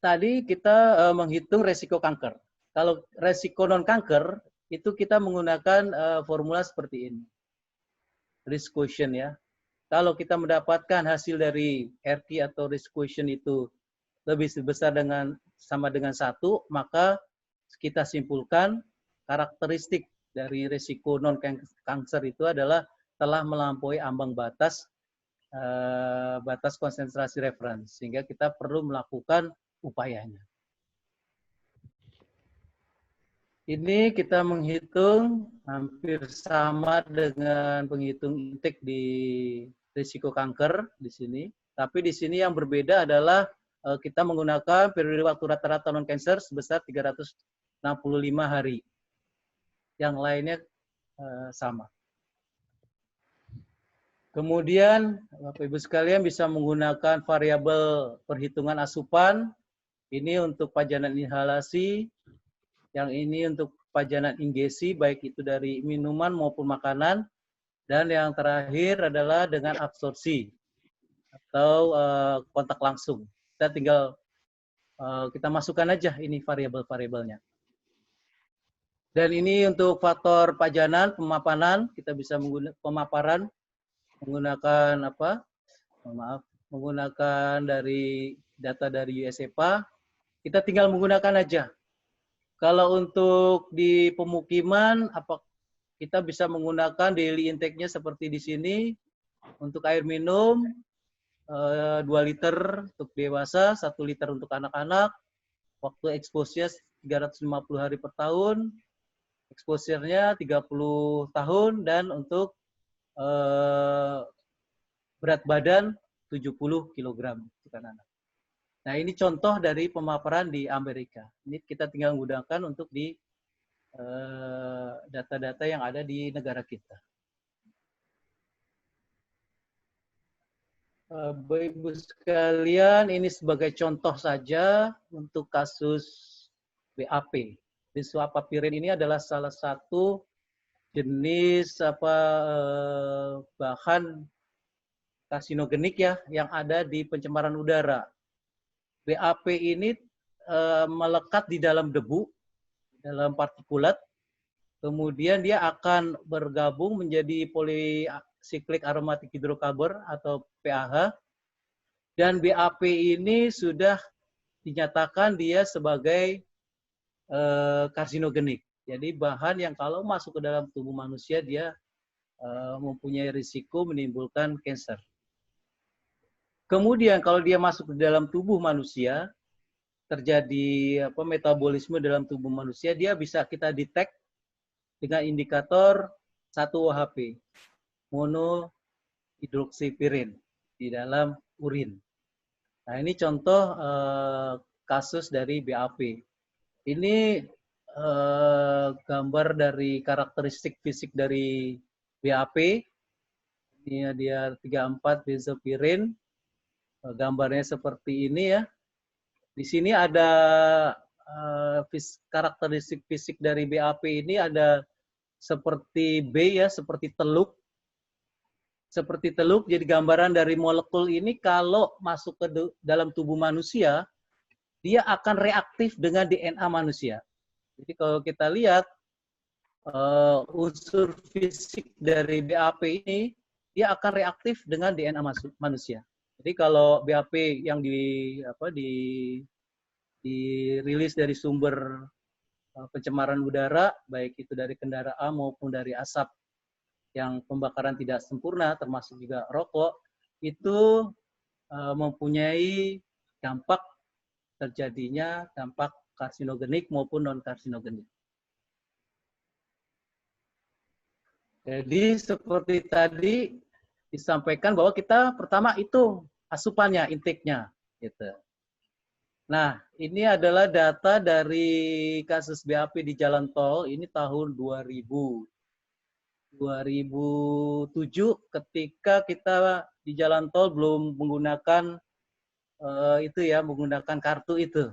tadi kita menghitung resiko kanker. Kalau resiko non kanker itu kita menggunakan formula seperti ini. Risk quotient ya. Kalau kita mendapatkan hasil dari RT atau risk quotient itu lebih besar sama dengan 1, maka kita simpulkan karakteristik dari risiko non-kanker itu adalah telah melampaui ambang batas konsentrasi referensi, sehingga kita perlu melakukan upayanya. Ini kita menghitung hampir sama dengan penghitung intake di risiko kanker di sini, tapi di sini yang berbeda adalah kita menggunakan periode waktu rata-rata non-cancer sebesar 365 hari. Yang lainnya sama. Kemudian, Bapak Ibu sekalian bisa menggunakan variabel perhitungan asupan. Ini untuk pajanan inhalasi, yang ini untuk pajanan ingesi, baik itu dari minuman maupun makanan. Dan yang terakhir adalah dengan absorpsi atau kontak langsung. Kita tinggal kita masukkan aja ini variabel-variabelnya. Dan ini untuk faktor pajanan, pemapanan, kita bisa menggunakan pemaparan menggunakan apa? Maaf, menggunakan dari data dari USEPA, kita tinggal menggunakan aja. Kalau untuk di pemukiman, kita bisa menggunakan daily intake-nya seperti di sini. Untuk air minum, 2 liter untuk dewasa, 1 liter untuk anak-anak. Waktu exposure 350 hari per tahun. Exposure-nya 30 tahun. Dan untuk berat badan 70 kg untuk anak-anak. Nah, ini contoh dari pemaparan di Amerika. Ini kita tinggal menggunakan untuk di data-data yang ada di negara kita. Bapak Ibu sekalian, ini sebagai contoh saja untuk kasus BAP. Benzoapapirin ini adalah salah satu jenis bahan karsinogenik ya yang ada di pencemaran udara. BAP ini melekat di dalam debu, dalam partikulat, kemudian dia akan bergabung menjadi polycyclic aromatic hydrocarbon atau PAH, dan BAP ini sudah dinyatakan dia sebagai karsinogenik. Jadi bahan yang kalau masuk ke dalam tubuh manusia dia mempunyai risiko menimbulkan kanker. Kemudian kalau dia masuk ke dalam tubuh manusia, terjadi metabolisme dalam tubuh manusia, dia bisa kita detect dengan indikator 1-OHP, monohidroksipirin, di dalam urin. Nah, ini contoh kasus dari BAP. Ini gambar dari karakteristik fisik dari BAP. Ini dia 3,4 benzopirin. Gambarnya seperti ini ya. Di sini ada karakteristik fisik dari BAP ini ada seperti B ya, seperti teluk. Seperti teluk, jadi gambaran dari molekul ini kalau masuk ke dalam tubuh manusia, dia akan reaktif dengan DNA manusia. Jadi kalau kita lihat unsur fisik dari BAP ini, dia akan reaktif dengan DNA manusia. Jadi kalau BAP yang dirilis dari sumber pencemaran udara, baik itu dari kendaraan maupun dari asap yang pembakaran tidak sempurna, termasuk juga rokok, itu mempunyai dampak terjadinya dampak karsinogenik maupun non-karsinogenik. Jadi seperti tadi disampaikan bahwa kita pertama itu asupannya, intake-nya. Gitu. Nah, ini adalah data dari kasus BAP di jalan tol, ini tahun 2007 ketika kita di jalan tol belum menggunakan menggunakan kartu itu.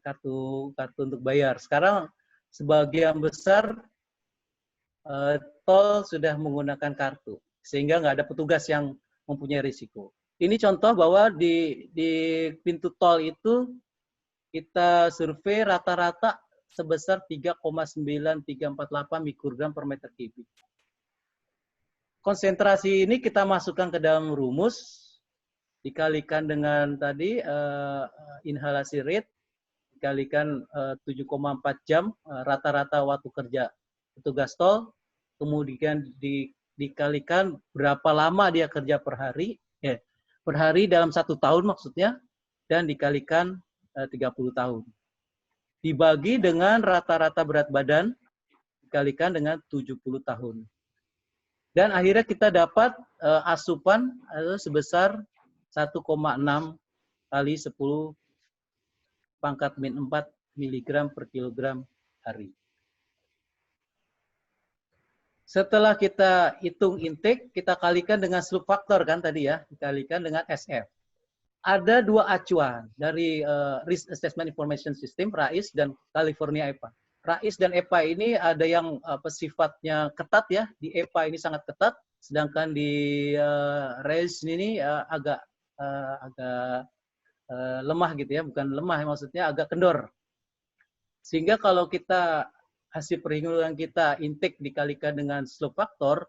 Kartu untuk bayar. Sekarang sebagian besar tol sudah menggunakan kartu, sehingga nggak ada petugas yang mempunyai risiko. Ini contoh bahwa di pintu tol itu kita survei rata-rata sebesar 3,9348 mikrogram per meter kubik. Konsentrasi ini kita masukkan ke dalam rumus, dikalikan dengan tadi inhalasi rate, dikalikan 7,4 jam rata-rata waktu kerja petugas tol, kemudian dikalikan berapa lama dia kerja per hari dalam 1 tahun maksudnya, dan dikalikan 30 tahun. Dibagi dengan rata-rata berat badan, dikalikan dengan 70 tahun. Dan akhirnya kita dapat asupan sebesar 1,6 kali 10 pangkat min 4 miligram per kilogram hari. Setelah kita hitung intake, kita kalikan dengan slope factor kan tadi ya, dikalikan dengan SF. Ada 2 acuan dari Risk Assessment Information System, RAIS, dan California EPA. RAIS dan EPA ini ada yang sifatnya ketat ya, di EPA ini sangat ketat, sedangkan di RAIS ini agak lemah gitu ya, bukan lemah maksudnya agak kendor. Sehingga kalau kita hasil perhitungan kita intake dikalikan dengan slope factor,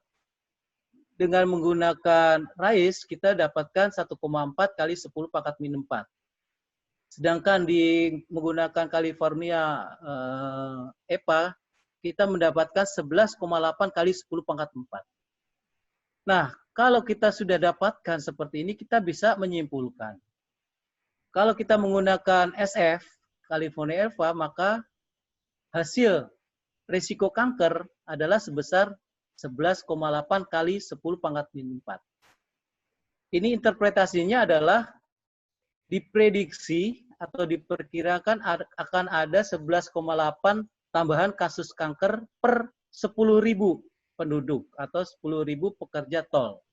dengan menggunakan RAIS kita dapatkan 1,4 kali 10 pangkat min 4. Sedangkan menggunakan California EPA kita mendapatkan 11,8 kali 10 pangkat 4. Nah, kalau kita sudah dapatkan seperti ini, kita bisa menyimpulkan. Kalau kita menggunakan SF, California EPA, maka hasil risiko kanker adalah sebesar 11,8 kali 10 pangkat min 4. Ini interpretasinya adalah diprediksi atau diperkirakan akan ada 11,8 tambahan kasus kanker per 10.000 penduduk atau 10.000 pekerja tol.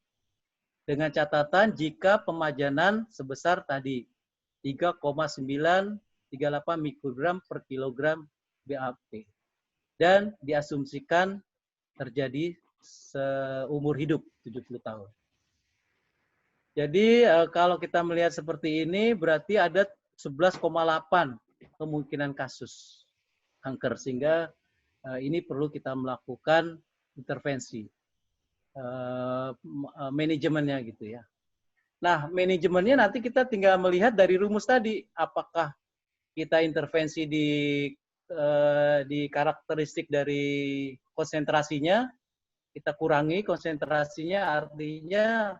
Dengan catatan jika pemajanan sebesar tadi 3,938 mikrogram per kilogram BAP. Dan diasumsikan terjadi seumur hidup 70 tahun. Jadi kalau kita melihat seperti ini berarti ada 11,8 kemungkinan kasus kanker, sehingga ini perlu kita melakukan intervensi manajemennya gitu ya. Nah, manajemennya nanti kita tinggal melihat dari rumus tadi, apakah kita intervensi di karakteristik dari konsentrasinya, kita kurangi konsentrasinya, artinya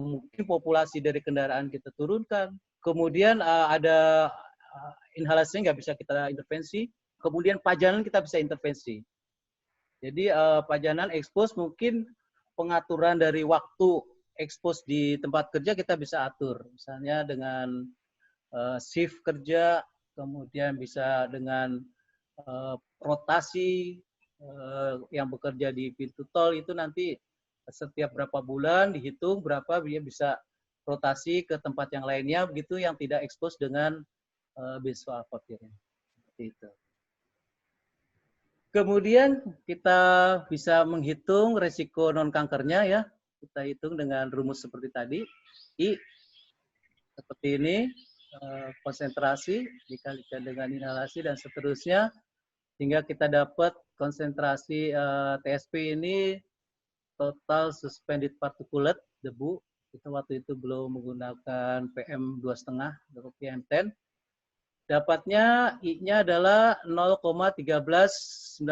mungkin populasi dari kendaraan kita turunkan, kemudian ada inhalasinya nggak bisa kita intervensi, kemudian pajanan kita bisa intervensi. Jadi pajanan expose mungkin pengaturan dari waktu expose di tempat kerja kita bisa atur, misalnya dengan shift kerja, kemudian bisa dengan rotasi yang bekerja di pintu tol itu nanti setiap berapa bulan dihitung berapa dia bisa rotasi ke tempat yang lainnya begitu yang tidak expose dengan beasiswa alfavir. Seperti itu. Kemudian kita bisa menghitung resiko non kankernya ya. Kita hitung dengan rumus seperti tadi. I seperti ini, konsentrasi dikalikan dengan inhalasi dan seterusnya hingga kita dapat konsentrasi TSP ini total suspended particulate debu. Kita waktu itu belum menggunakan PM2,5 atau PM10. Dapatnya I-nya adalah 0,1319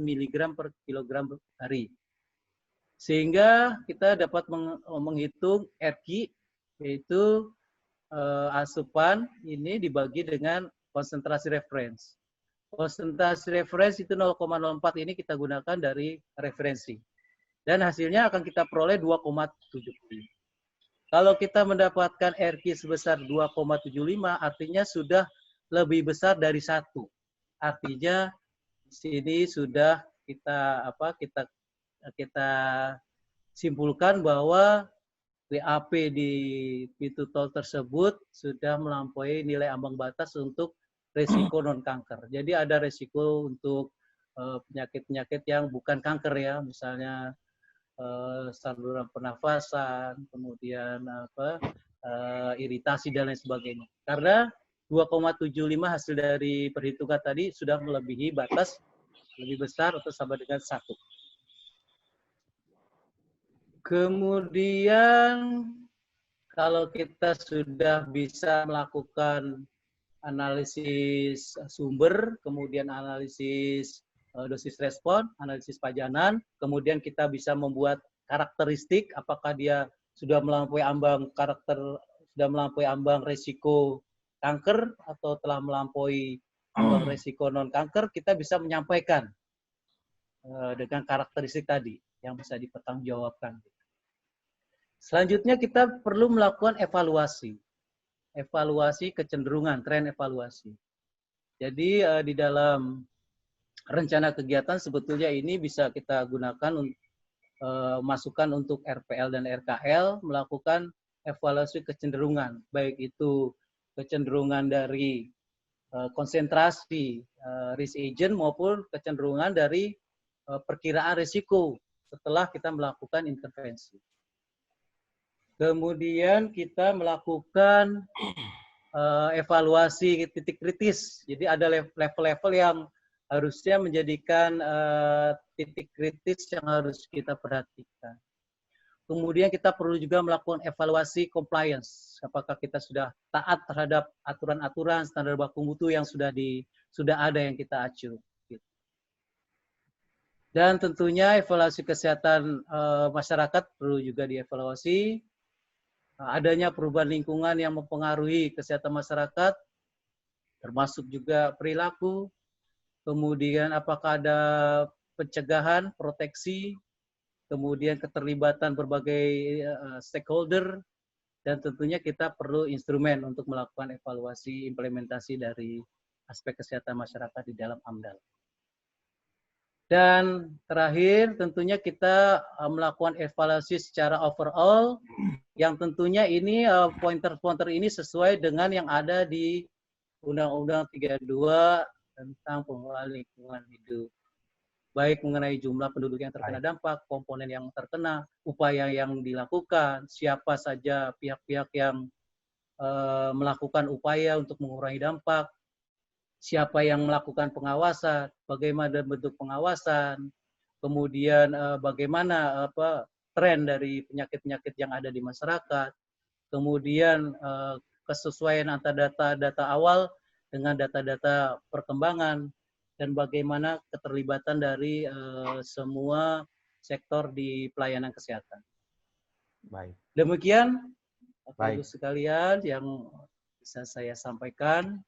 mg per kilogram hari. Sehingga kita dapat menghitung RQ, yaitu asupan ini dibagi dengan konsentrasi referensi. Konsentrasi referensi itu 0,04 ini kita gunakan dari referensi. Dan hasilnya akan kita peroleh 2,75. Kalau kita mendapatkan RQ sebesar 2,75, artinya sudah lebih besar dari 1. Artinya di sini sudah kita simpulkan bahwa BAP di pintu tol tersebut sudah melampaui nilai ambang batas untuk resiko non kanker. Jadi ada resiko untuk penyakit-penyakit yang bukan kanker ya, misalnya saluran pernafasan, kemudian iritasi dan lain sebagainya. Karena 2,75 hasil dari perhitungan tadi sudah melebihi batas lebih besar atau sama dengan 1. Kemudian kalau kita sudah bisa melakukan analisis sumber, kemudian analisis dosis respon, analisis pajanan, kemudian kita bisa membuat karakteristik apakah dia sudah melampaui ambang resiko kanker atau telah melampaui ambang resiko non kanker, kita bisa menyampaikan dengan karakteristik tadi yang bisa dipertanggungjawabkan. Selanjutnya kita perlu melakukan evaluasi kecenderungan, tren evaluasi. Jadi di dalam rencana kegiatan sebetulnya ini bisa kita gunakan masukan untuk RPL dan RKL melakukan evaluasi kecenderungan, baik itu kecenderungan dari konsentrasi risk agent maupun kecenderungan dari perkiraan risiko setelah kita melakukan intervensi. Kemudian kita melakukan evaluasi titik kritis. Jadi ada level-level yang harusnya menjadikan titik kritis yang harus kita perhatikan. Kemudian kita perlu juga melakukan evaluasi compliance. Apakah kita sudah taat terhadap aturan-aturan standar baku mutu yang sudah ada yang kita acu. Dan tentunya evaluasi kesehatan masyarakat perlu juga dievaluasi. Adanya perubahan lingkungan yang mempengaruhi kesehatan masyarakat, termasuk juga perilaku. Kemudian apakah ada pencegahan, proteksi, kemudian keterlibatan berbagai stakeholder, dan tentunya kita perlu instrumen untuk melakukan evaluasi implementasi dari aspek kesehatan masyarakat di dalam AMDAL. Dan terakhir tentunya kita melakukan evaluasi secara overall, yang tentunya ini pointer-pointer ini sesuai dengan yang ada di Undang-Undang 32 tentang pengelolaan lingkungan hidup. Baik mengenai jumlah penduduk yang terkena dampak, komponen yang terkena, upaya yang dilakukan, siapa saja pihak-pihak yang melakukan upaya untuk mengurangi dampak, siapa yang melakukan pengawasan, bagaimana bentuk pengawasan, kemudian bagaimana tren dari penyakit-penyakit yang ada di masyarakat, kemudian kesesuaian antara data-data awal dengan data-data perkembangan, dan bagaimana keterlibatan dari semua sektor di pelayanan kesehatan. Baik. Demikian, Bapak Ibu sekalian, yang bisa saya sampaikan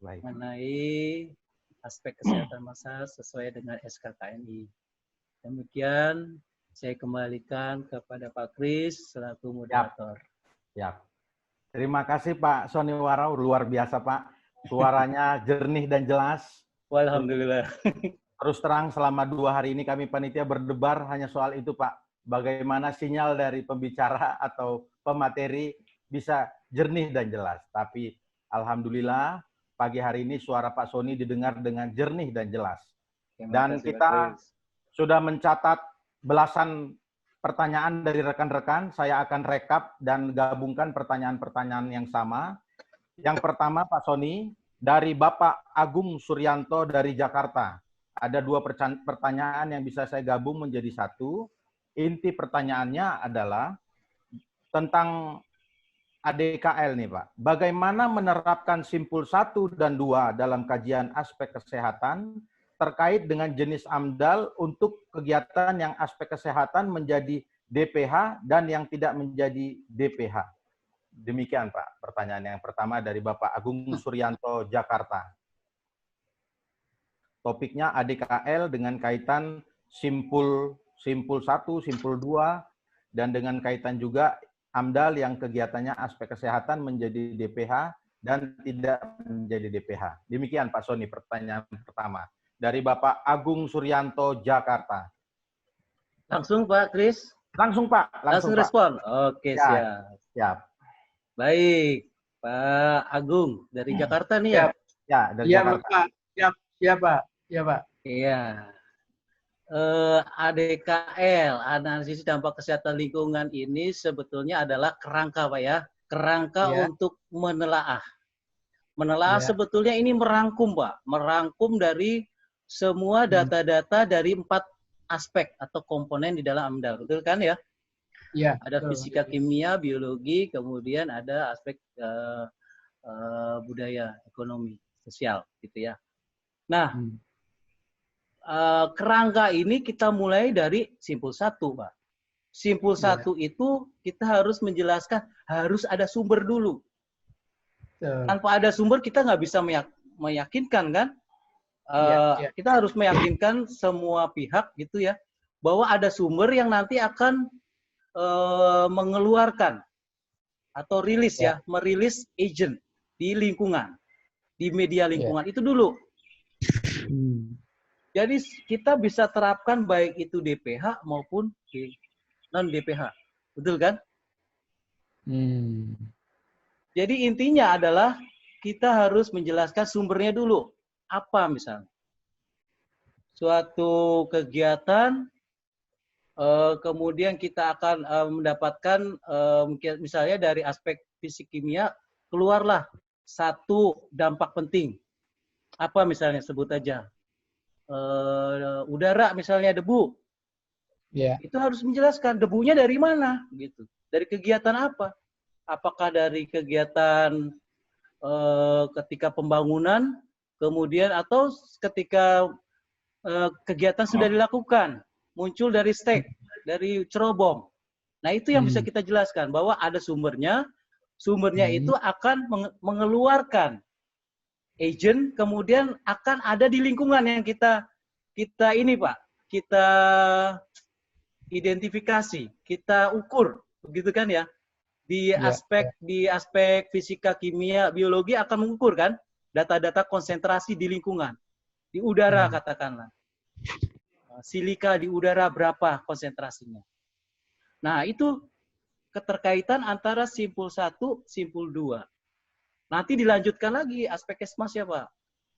mengenai aspek kesehatan masyarakat sesuai dengan SKKNI. Demikian, saya kembalikan kepada Pak Kris selaku moderator. Siap. Terima kasih Pak Sony Warau, luar biasa Pak. Suaranya jernih dan jelas. Alhamdulillah. Terus terang selama 2 hari ini kami panitia berdebar hanya soal itu Pak. Bagaimana sinyal dari pembicara atau pemateri bisa jernih dan jelas. Tapi alhamdulillah pagi hari ini suara Pak Sony didengar dengan jernih dan jelas. Dan kita sudah mencatat belasan pertanyaan dari rekan-rekan. Saya akan rekap dan gabungkan pertanyaan-pertanyaan yang sama. Yang pertama Pak Sony, dari Bapak Agung Suryanto dari Jakarta. Ada 2 pertanyaan yang bisa saya gabung menjadi 1. Inti pertanyaannya adalah tentang ADKL nih Pak. Bagaimana menerapkan simpul 1 dan 2 dalam kajian aspek kesehatan terkait dengan jenis AMDAL untuk kegiatan yang aspek kesehatan menjadi DPH dan yang tidak menjadi DPH. Demikian Pak, pertanyaan yang pertama dari Bapak Agung Suryanto, Jakarta. Topiknya ADKL dengan kaitan simpul 1, simpul 2, dan dengan kaitan juga AMDAL yang kegiatannya aspek kesehatan menjadi DPH dan tidak menjadi DPH. Demikian Pak Sony, pertanyaan pertama. Dari Bapak Agung Suryanto, Jakarta. Langsung Pak Kris? Langsung Pak. Langsung respon? Oke, siap. Siap. Baik, Pak Agung dari Jakarta nih ya? Ya, dari Jakarta. Pak. Siap Pak. Iya Pak. Iya. ADKL, analisis dampak kesehatan lingkungan ini sebetulnya adalah kerangka Pak ya. Kerangka untuk menelaah. Menelaah sebetulnya ini merangkum Pak. Merangkum dari semua data-data dari 4 aspek atau komponen di dalam AMDAL. Betul kan ya? Iya. Ada fisika, kimia, biologi, kemudian ada aspek budaya, ekonomi, sosial, gitu ya. Nah, kerangka ini kita mulai dari simpul 1, Pak. Simpul 1 itu kita harus menjelaskan, harus ada sumber dulu. Tanpa ada sumber kita nggak bisa meyakinkan kan? Kita harus meyakinkan semua pihak gitu ya, bahwa ada sumber yang nanti akan mengeluarkan atau rilis merilis agent di lingkungan, di media lingkungan itu dulu. Jadi kita bisa terapkan baik itu DPH maupun non DPH, betul kan? Jadi intinya adalah kita harus menjelaskan sumbernya dulu. Apa misalnya? Suatu kegiatan, kemudian kita akan mendapatkan, misalnya dari aspek fisik kimia, keluarlah satu dampak penting. Apa misalnya, sebut aja. udara misalnya debu, itu harus menjelaskan debunya dari mana, gitu. Dari kegiatan apa? Apakah dari kegiatan ketika pembangunan, kemudian atau ketika kegiatan sudah dilakukan, muncul dari stek, dari cerobong. Nah, itu yang bisa kita jelaskan, bahwa ada sumbernya itu akan mengeluarkan agent, kemudian akan ada di lingkungan yang kita ini Pak, kita identifikasi, kita ukur, begitu kan ya? Di aspek fisika, kimia, biologi akan mengukur kan data-data konsentrasi di lingkungan, di udara katakanlah. Silika di udara berapa konsentrasinya. Nah, itu keterkaitan antara simpul 1, simpul 2. Nanti dilanjutkan lagi aspek kesmas ya Pak.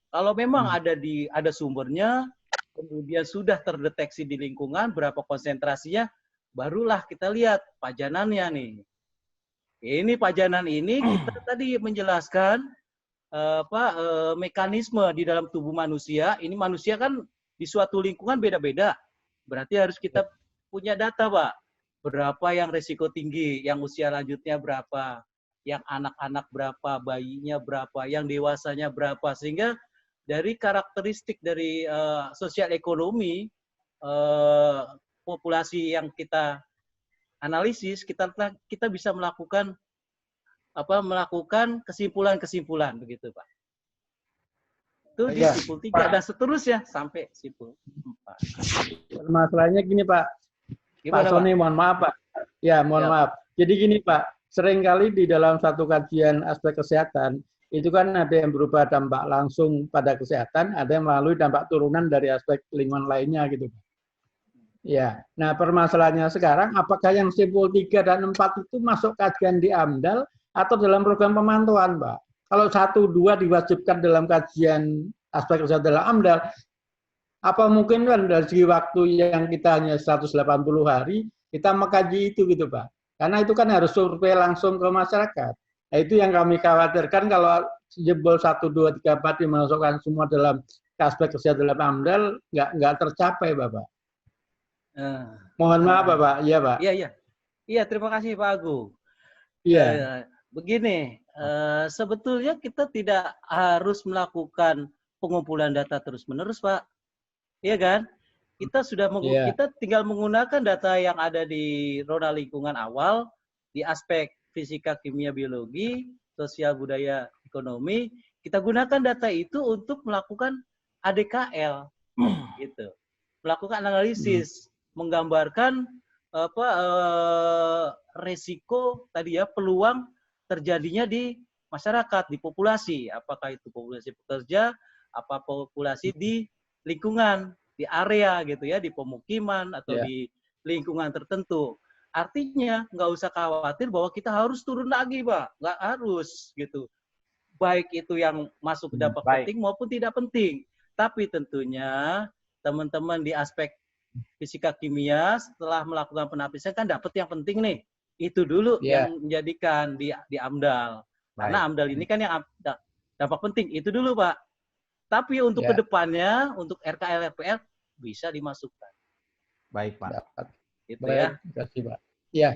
Kalau memang ada sumbernya, kemudian sudah terdeteksi di lingkungan berapa konsentrasinya, barulah kita lihat pajanannya nih. Ini pajanan ini kita tadi menjelaskan mekanisme di dalam tubuh manusia. Ini manusia kan di suatu lingkungan beda-beda. Berarti harus kita punya data, Pak. Berapa yang risiko tinggi, yang usia lanjutnya berapa, yang anak-anak berapa, bayinya berapa, yang dewasanya berapa. Sehingga dari karakteristik dari sosial ekonomi populasi yang kita analisis, kita bisa melakukan kesimpulan-kesimpulan begitu, Pak. Itu di simpul 3 dan seterusnya sampai simpul 4. Masalahnya gini, Pak. Gimana, Pak Sony, Pak? mohon maaf, Pak. Ya, mohon maaf. Jadi gini, Pak. Seringkali di dalam satu kajian aspek kesehatan, itu kan ada yang berupa dampak langsung pada kesehatan, ada yang melalui dampak turunan dari aspek lingkungan lainnya gitu, Pak. Ya, nah permasalahannya sekarang, apakah yang simpul 3 dan 4 itu masuk kajian di AMDAL atau dalam program pemantauan, Pak? Kalau 1, 2 diwajibkan dalam kajian aspek kesehatan dalam AMDAL, apa mungkin kan dari segi waktu yang kita hanya 180 hari, kita mengkaji itu gitu, Pak? Karena itu kan harus survei langsung ke masyarakat. Nah, itu yang kami khawatirkan kalau jebol 1, 2, 3, 4 dimasukkan semua dalam aspek kesehatan dalam AMDAL, nggak tercapai, Bapak. Mohon maaf, Bapak. Iya, Pak. Iya, terima kasih Pak Agung. Iya. Begini, sebetulnya kita tidak harus melakukan pengumpulan data terus-menerus, Pak. Iya kan? Kita kita tinggal menggunakan data yang ada di rona lingkungan awal, di aspek fisika, kimia, biologi, sosial, budaya, ekonomi. Kita gunakan data itu untuk melakukan ADKL, gitu. Melakukan analisis, menggambarkan resiko tadi ya, peluang terjadinya di masyarakat, di populasi, apakah itu populasi pekerja, apa populasi di lingkungan, di area gitu ya, di pemukiman atau di lingkungan tertentu. Artinya nggak usah khawatir bahwa kita harus turun lagi, Pak. Nggak harus gitu. Baik itu yang masuk dampak penting maupun tidak penting. Tapi tentunya teman-teman di aspek fisika kimia setelah melakukan penapisan kan dapat yang penting nih. Itu dulu yang menjadikan di AMDAL. Karena AMDAL ini kan yang dampak penting. Itu dulu, Pak. Tapi untuk kedepannya, untuk RKL, RPL bisa dimasukkan. Baik, Pak. Gitu ya. Terima kasih, Pak. Ya.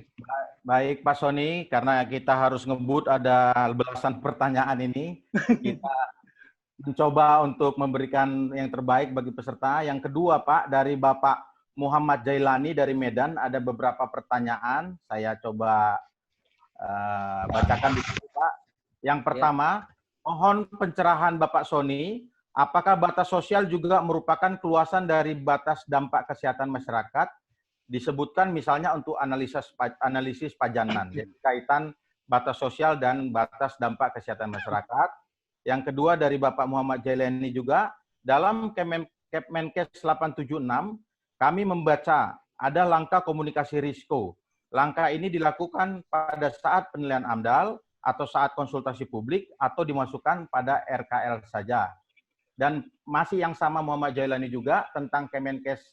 Baik, Pak Sony, karena kita harus ngebut ada belasan pertanyaan ini, kita mencoba untuk memberikan yang terbaik bagi peserta. Yang kedua, Pak, dari Bapak Muhammad Jailani dari Medan, ada beberapa pertanyaan. Saya coba bacakan di sini, Pak. Yang pertama, mohon pencerahan Bapak Sony, apakah batas sosial juga merupakan keluasan dari batas dampak kesehatan masyarakat? Disebutkan misalnya untuk analisis pajanan, jadi kaitan batas sosial dan batas dampak kesehatan masyarakat. Yang kedua dari Bapak Muhammad Jailani juga, dalam Kemenkes 876, kami membaca ada langkah komunikasi risiko. Langkah ini dilakukan pada saat penilaian AMDAL atau saat konsultasi publik atau dimasukkan pada RKL saja. Dan masih yang sama Muhammad Jailani juga tentang Kemenkes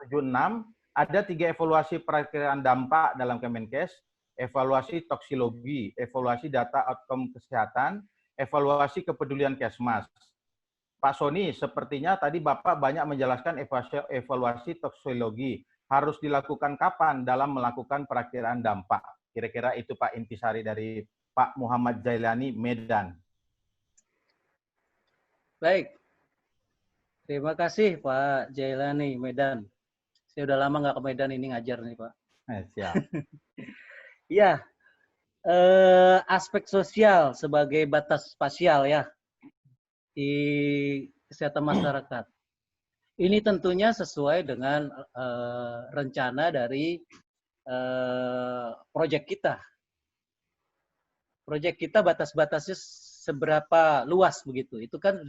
876, ada 3 evaluasi perakiraan dampak dalam Kemenkes, evaluasi toksiologi, evaluasi data outcome kesehatan, evaluasi kepedulian Kesmas. Pak Sony, sepertinya tadi Bapak banyak menjelaskan evaluasi toksikologi. Harus dilakukan kapan dalam melakukan perakiraan dampak? Kira-kira itu Pak intisari dari Pak Muhammad Jailani, Medan. Baik. Terima kasih Pak Jailani, Medan. Saya udah lama nggak ke Medan ini ngajar nih Pak. Siap. Ya, aspek sosial sebagai batas spasial ya di kesehatan masyarakat. Ini tentunya sesuai dengan rencana dari proyek kita. Proyek kita batas-batasnya seberapa luas begitu. Itu kan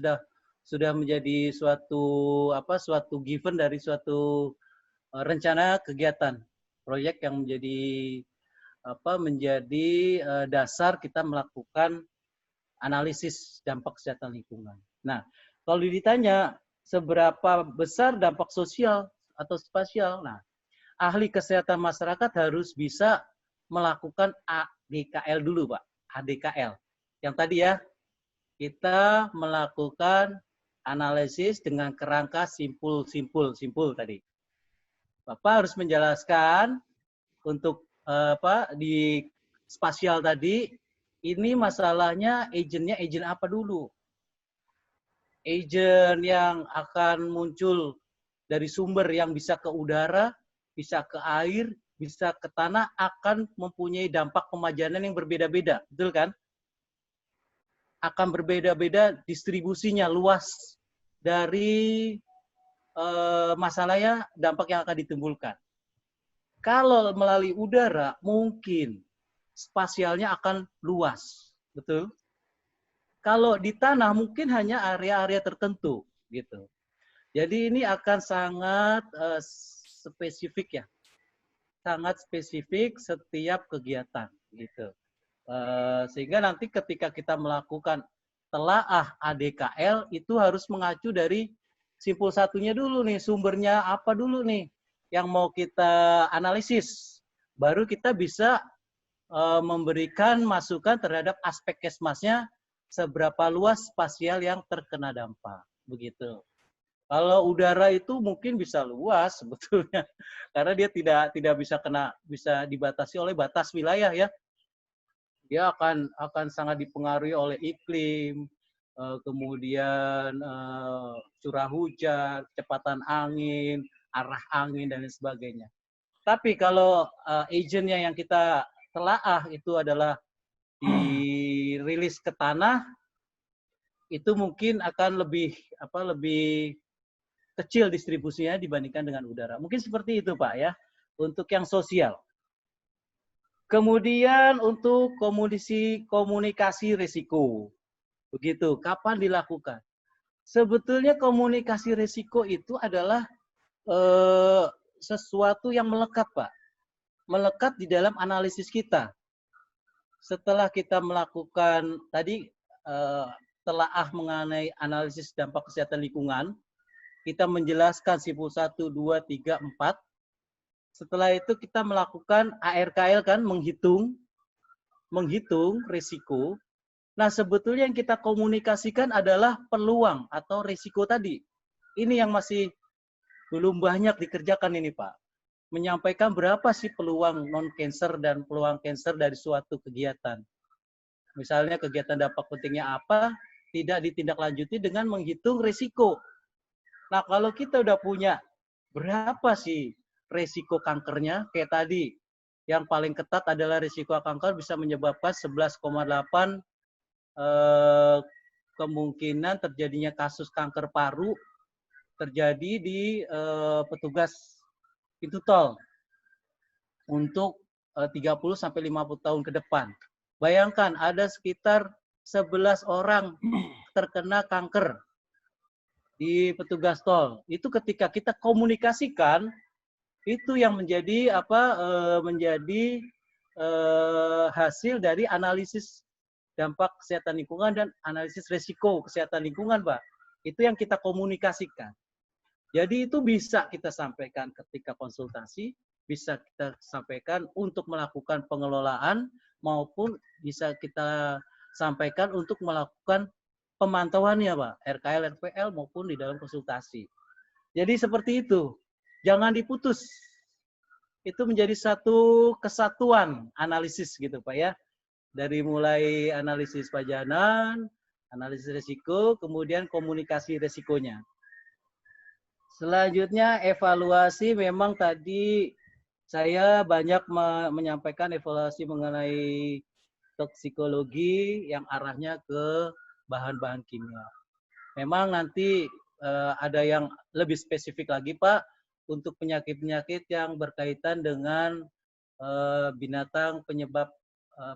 sudah menjadi suatu given dari suatu rencana kegiatan proyek yang menjadi dasar kita melakukan analisis dampak kesehatan lingkungan. Nah, kalau ditanya seberapa besar dampak sosial atau spasial, nah, ahli kesehatan masyarakat harus bisa melakukan ADKL dulu, Pak. ADKL. Yang tadi ya, kita melakukan analisis dengan kerangka simpul tadi. Bapak harus menjelaskan untuk di spasial tadi, ini masalahnya agentnya agent apa dulu? Agent yang akan muncul dari sumber yang bisa ke udara, bisa ke air, bisa ke tanah, akan mempunyai dampak pemajanan yang berbeda-beda, betul kan? Akan berbeda-beda distribusinya, luas dari masalahnya, dampak yang akan ditimbulkan. Kalau melalui udara, mungkin spasialnya akan luas, betul? Kalau di tanah mungkin hanya area-area tertentu, gitu. Jadi ini akan sangat spesifik ya, sangat spesifik setiap kegiatan, gitu. Sehingga nanti ketika kita melakukan telaah ADKL itu harus mengacu dari simpul satunya dulu nih, sumbernya apa dulu nih yang mau kita analisis. Baru kita bisa memberikan masukan terhadap aspek kesmasnya seberapa luas spasial yang terkena dampak. Begitu. Kalau udara itu mungkin bisa luas sebetulnya karena dia tidak bisa dibatasi oleh batas wilayah ya. Dia akan sangat dipengaruhi oleh iklim, kemudian curah hujan, kecepatan angin, arah angin, dan lain sebagainya. Tapi kalau agentnya yang kita telaah itu adalah dirilis ke tanah, itu mungkin akan lebih kecil distribusinya dibandingkan dengan udara. Mungkin seperti itu Pak ya, untuk yang sosial. Kemudian untuk komunikasi risiko. Begitu, kapan dilakukan? Sebetulnya komunikasi risiko itu adalah sesuatu yang melekat, Pak. Melekat di dalam analisis kita. Setelah kita melakukan tadi telaah mengenai analisis dampak kesehatan lingkungan, kita menjelaskan simpul 1, 2, 3, 4. Setelah itu kita melakukan ARKL kan, menghitung risiko. Nah, sebetulnya yang kita komunikasikan adalah peluang atau risiko tadi. Ini yang masih belum banyak dikerjakan ini, Pak. Menyampaikan berapa sih peluang non-cancer dan peluang cancer dari suatu kegiatan. Misalnya kegiatan dampak pentingnya apa, tidak ditindaklanjuti dengan menghitung risiko. Nah, kalau kita udah punya berapa sih risiko kankernya, kayak tadi, yang paling ketat adalah risiko kanker bisa menyebabkan 11,8 kemungkinan terjadinya kasus kanker paru terjadi di petugas pintu tol untuk 30 sampai 50 tahun ke depan. Bayangkan ada sekitar 11 orang terkena kanker di petugas tol. Itu ketika kita komunikasikan, itu yang menjadi hasil dari analisis dampak kesehatan lingkungan dan analisis resiko kesehatan lingkungan, Pak. Itu yang kita komunikasikan. Jadi itu bisa kita sampaikan ketika konsultasi, bisa kita sampaikan untuk melakukan pengelolaan, maupun bisa kita sampaikan untuk melakukan pemantauannya, Pak, RKL, RPL maupun di dalam konsultasi. Jadi seperti itu, jangan diputus. Itu menjadi satu kesatuan analisis gitu, Pak ya. Dari mulai analisis pajanan, analisis risiko, kemudian komunikasi risikonya. Selanjutnya evaluasi, memang tadi saya banyak menyampaikan evaluasi mengenai toksikologi yang arahnya ke bahan-bahan kimia. Memang nanti ada yang lebih spesifik lagi, Pak, untuk penyakit-penyakit yang berkaitan dengan binatang penyebab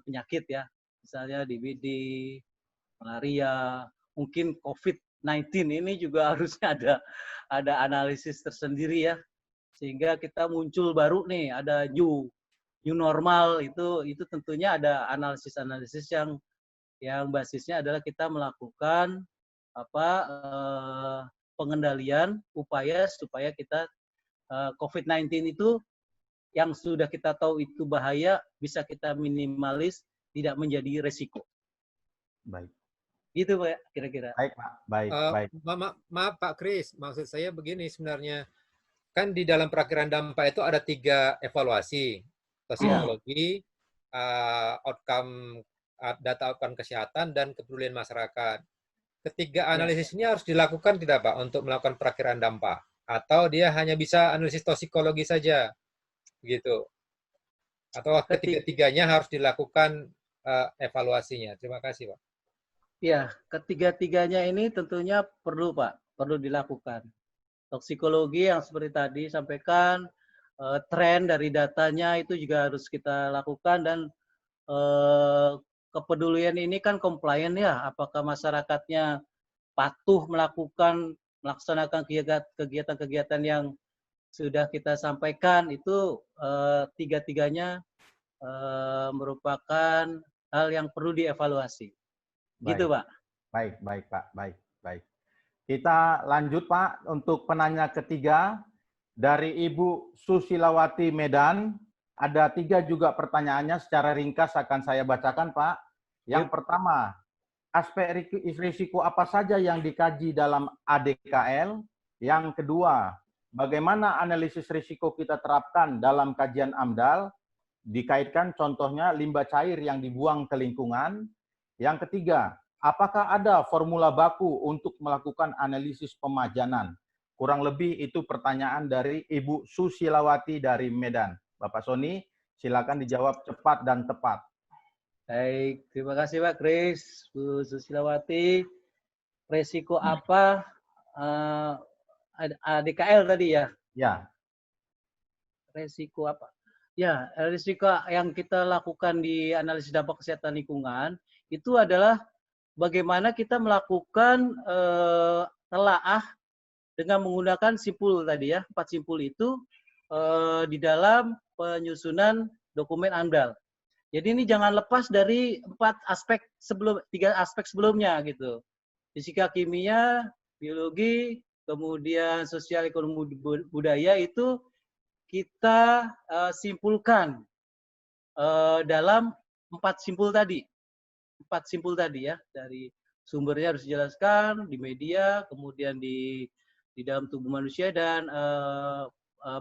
penyakit ya. Misalnya DBD, malaria, mungkin COVID-19 ini juga harusnya ada analisis tersendiri ya. Sehingga kita muncul baru nih, ada new normal, itu tentunya ada analisis-analisis yang basisnya adalah kita melakukan pengendalian upaya supaya kita COVID-19 itu yang sudah kita tahu itu bahaya bisa kita minimalis, tidak menjadi resiko. Baik. Gitu Pak, kira-kira. Baik Pak, baik. Maaf Pak Kris, maksud saya begini sebenarnya. Kan di dalam perakhiran dampak itu ada 3 evaluasi. Toksikologi, data outcome kesehatan, dan kepedulian masyarakat. Ketiga analisis ini harus dilakukan tidak Pak untuk melakukan perakhiran dampak? Atau dia hanya bisa analisis toksikologi saja? Gitu. Atau ketiga-tiganya harus dilakukan evaluasinya? Terima kasih Pak. Ya, ketiga-tiganya ini tentunya perlu Pak, perlu dilakukan. Toksikologi yang seperti tadi sampaikan, tren dari datanya itu juga harus kita lakukan, dan kepedulian ini kan compliant ya, apakah masyarakatnya patuh melaksanakan kegiatan-kegiatan yang sudah kita sampaikan, itu tiga-tiganya merupakan hal yang perlu dievaluasi. Gitu Pak. Baik Pak, baik. Kita lanjut Pak untuk penanya ketiga dari Ibu Susilawati Medan. Ada 3 juga pertanyaannya, secara ringkas akan saya bacakan Pak. Yang pertama, aspek risiko apa saja yang dikaji dalam ADKL? Yang kedua, bagaimana analisis risiko kita terapkan dalam kajian AMDAL? Dikaitkan contohnya limbah cair yang dibuang ke lingkungan. Yang ketiga, apakah ada formula baku untuk melakukan analisis pemajanan? Kurang lebih itu pertanyaan dari Ibu Susilawati dari Medan. Bapak Sony, silakan dijawab cepat dan tepat. Baik, terima kasih Pak Kris, Bu Susilawati. Resiko apa? ADKL tadi ya? Ya. Resiko apa? Ya, risiko yang kita lakukan di analisis dampak kesehatan lingkungan itu adalah bagaimana kita melakukan telaah dengan menggunakan simpul tadi ya, 4 simpul itu di dalam penyusunan dokumen AMDAL. Jadi ini jangan lepas dari 3 aspek sebelumnya gitu. Fisika, kimia, biologi, kemudian sosial, ekonomi, budaya itu kita simpulkan dalam 4 simpul tadi. 4 simpul tadi ya, dari sumbernya harus dijelaskan, di media, kemudian di dalam tubuh manusia, dan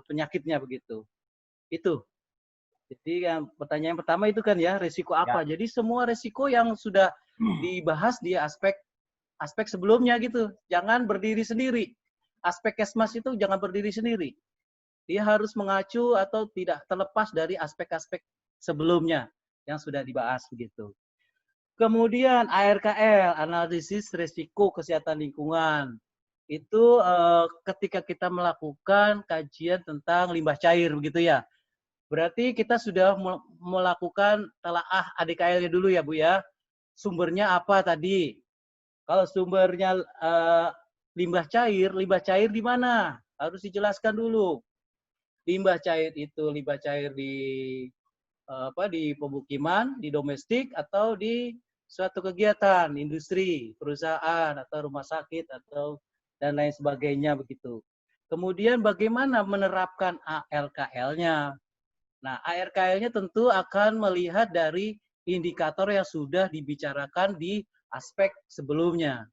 penyakitnya begitu. Itu. Jadi yang pertanyaan pertama itu kan ya, resiko apa? Ya. Jadi semua resiko yang sudah dibahas di aspek sebelumnya gitu. Jangan berdiri sendiri. Aspek Kesmas itu jangan berdiri sendiri. Dia harus mengacu atau tidak terlepas dari aspek-aspek sebelumnya yang sudah dibahas begitu. Kemudian ARKL, analisis risiko kesehatan lingkungan. Itu ketika kita melakukan kajian tentang limbah cair begitu ya. Berarti kita sudah melakukan telaah ADKL-nya dulu ya Bu ya. Sumbernya apa tadi? Kalau sumbernya limbah cair di mana? Harus dijelaskan dulu. Limbah cair itu limbah cair di pemukiman, di domestik, atau di suatu kegiatan, industri, perusahaan, atau rumah sakit, atau dan lain sebagainya begitu. Kemudian bagaimana menerapkan ARKL-nya? Nah, ARKL-nya tentu akan melihat dari indikator yang sudah dibicarakan di aspek sebelumnya.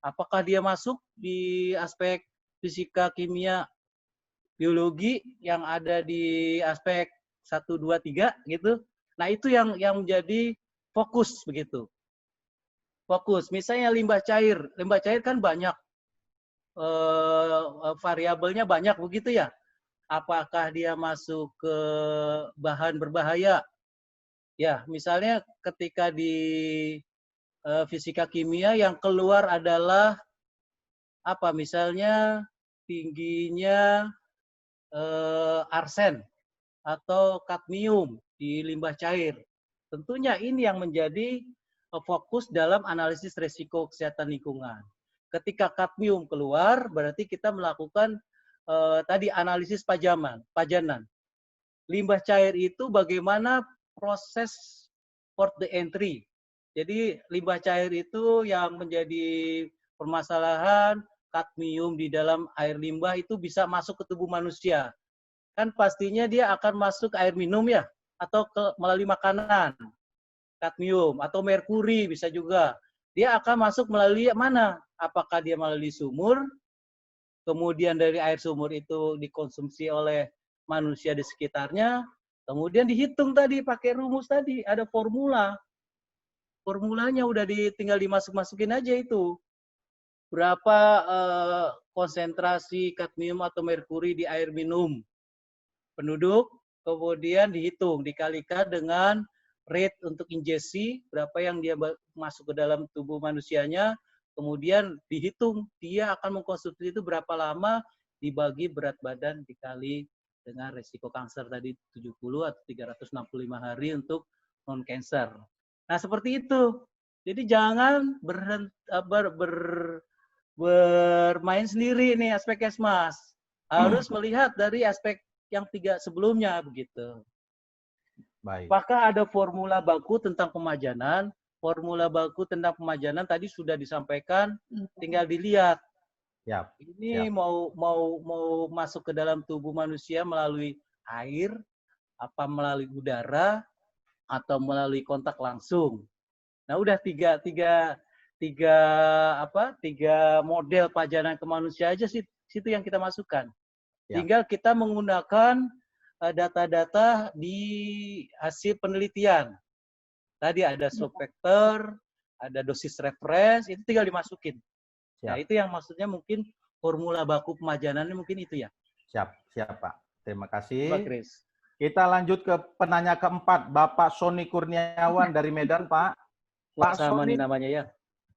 Apakah dia masuk di aspek fisika, kimia, biologi yang ada di aspek 1, 2, 3 gitu. Nah, itu yang menjadi fokus begitu. Fokus. Misalnya limbah cair. Limbah cair kan banyak variabelnya banyak begitu ya. Apakah dia masuk ke bahan berbahaya? Ya, misalnya ketika di fisika kimia yang keluar adalah apa? Misalnya tingginya arsen atau kadmium di limbah cair. Tentunya ini yang menjadi fokus dalam analisis risiko kesehatan lingkungan. Ketika kadmium keluar, berarti kita melakukan tadi analisis pajanan. Limbah cair itu bagaimana proses port the entry. Jadi limbah cair itu yang menjadi permasalahan kadmium di dalam air limbah itu bisa masuk ke tubuh manusia. Kan pastinya dia akan masuk ke air minum ya, atau melalui makanan. Kadmium atau merkuri bisa juga. Dia akan masuk melalui mana? Apakah dia melalui sumur, kemudian dari air sumur itu dikonsumsi oleh manusia di sekitarnya, kemudian dihitung tadi pakai rumus tadi, ada formula. Formulanya udah tinggal dimasuk-masukin aja itu. Berapa konsentrasi kadmium atau merkuri di air minum penduduk, kemudian dihitung, dikalikan dengan rate untuk injeksi, berapa yang dia masuk ke dalam tubuh manusianya, kemudian dihitung dia akan mengkonsumsi itu berapa lama, dibagi berat badan dikali dengan resiko kanker tadi 70 atau 365 hari untuk non-cancer. Nah, seperti itu. Jadi jangan bermain sendiri nih aspek Kesmas. Harus melihat dari aspek yang 3 sebelumnya begitu. Baik. Apakah ada formula baku tentang pemajanan? Formula baku tentang pemajanan tadi sudah disampaikan, tinggal dilihat. Siap. Ini mau masuk ke dalam tubuh manusia melalui air, apa melalui udara, atau melalui kontak langsung. Nah, udah tiga model pajanan ke manusia aja sih, situ yang kita masukkan. Tinggal kita menggunakan data-data di hasil penelitian. Tadi ada slope vector, ada dosis reference, itu tinggal dimasukin. Nah, itu yang maksudnya mungkin formula baku pemajanannya mungkin itu ya. Siap Pak. Terima kasih. Pak Kris. Kita lanjut ke penanya keempat, Bapak Sony Kurniawan dari Medan, Pak. Pak sama Sony namanya ya.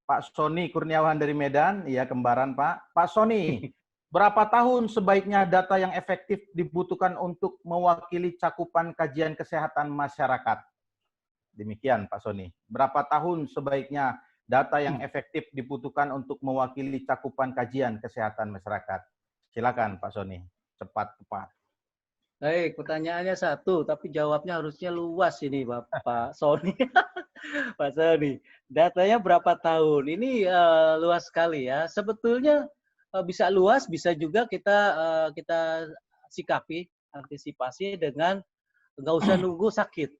Pak Sony Kurniawan dari Medan, ya kembaran Pak. Pak Sony, berapa tahun sebaiknya data yang efektif dibutuhkan untuk mewakili cakupan kajian kesehatan masyarakat? Demikian Pak Sony. Berapa tahun sebaiknya data yang efektif dibutuhkan untuk mewakili cakupan kajian kesehatan masyarakat? Silakan Pak Sony, cepat tepat. Baik, pertanyaannya satu, tapi jawabnya harusnya luas ini Pak Sony. Pak Sony, datanya berapa tahun? Ini luas sekali ya. Sebetulnya bisa luas, bisa juga kita sikapi, antisipasi dengan nggak usah nunggu sakit,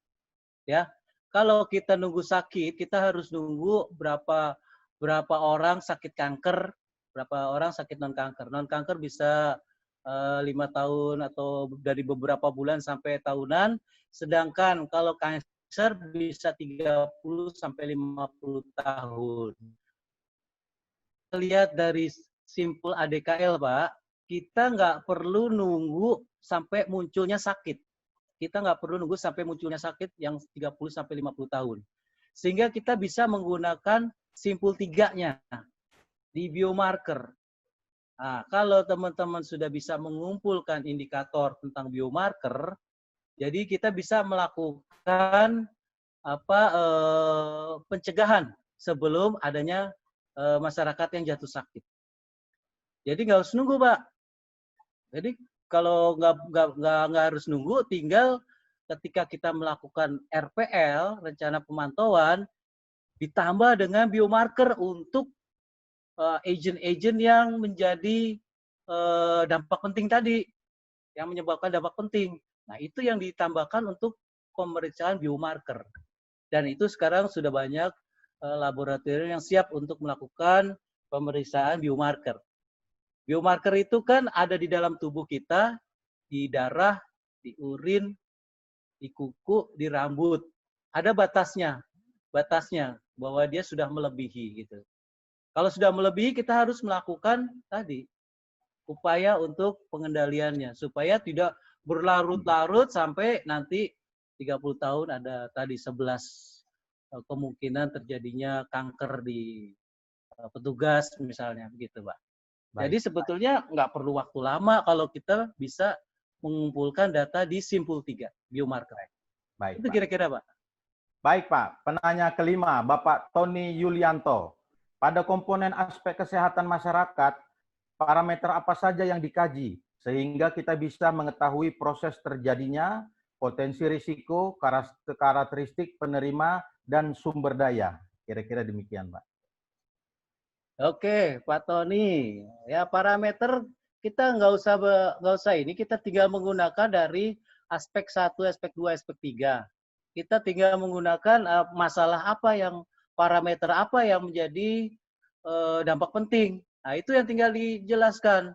ya. Kalau kita nunggu sakit, kita harus nunggu berapa orang sakit kanker, berapa orang sakit non kanker. Non kanker bisa 5 tahun atau dari beberapa bulan sampai tahunan, sedangkan kalau kanker bisa 30 sampai 50 tahun. Lihat dari simpul ADKL, Pak, kita nggak perlu nunggu sampai munculnya sakit. Kita nggak perlu nunggu sampai munculnya sakit yang 30 sampai 50 tahun. Sehingga kita bisa menggunakan simpul 3-nya di biomarker. Nah, kalau teman-teman sudah bisa mengumpulkan indikator tentang biomarker, jadi kita bisa melakukan pencegahan sebelum adanya masyarakat yang jatuh sakit. Jadi nggak harus nunggu, Pak. Jadi kalau nggak harus nunggu, tinggal ketika kita melakukan RPL, rencana pemantauan, ditambah dengan biomarker untuk agent-agent yang menjadi dampak penting tadi, yang menyebabkan dampak penting. Nah, itu yang ditambahkan untuk pemeriksaan biomarker. Dan itu sekarang sudah banyak laboratorium yang siap untuk melakukan pemeriksaan biomarker. Biomarker itu kan ada di dalam tubuh kita, di darah, di urin, di kuku, di rambut. Ada batasnya bahwa dia sudah melebihi gitu. Kalau sudah melebihi, kita harus melakukan tadi upaya untuk pengendaliannya supaya tidak berlarut-larut sampai nanti 30 tahun ada tadi 11 kemungkinan terjadinya kanker di petugas misalnya begitu, Pak. Jadi sebetulnya nggak perlu waktu lama kalau kita bisa mengumpulkan data di Simpul 3, biomarker. Baik, itu kira-kira, Pak. Baik, Pak. Penanya kelima, Bapak Tony Yulianto. Pada komponen aspek kesehatan masyarakat, parameter apa saja yang dikaji sehingga kita bisa mengetahui proses terjadinya, potensi risiko, karakteristik penerima, dan sumber daya. Kira-kira demikian, Pak. Oke, Pak Tony. Ya, parameter kita nggak usah ini, kita tinggal menggunakan dari aspek 1, aspek 2, aspek 3. Kita tinggal menggunakan masalah apa yang, parameter apa yang menjadi dampak penting. Nah, itu yang tinggal dijelaskan.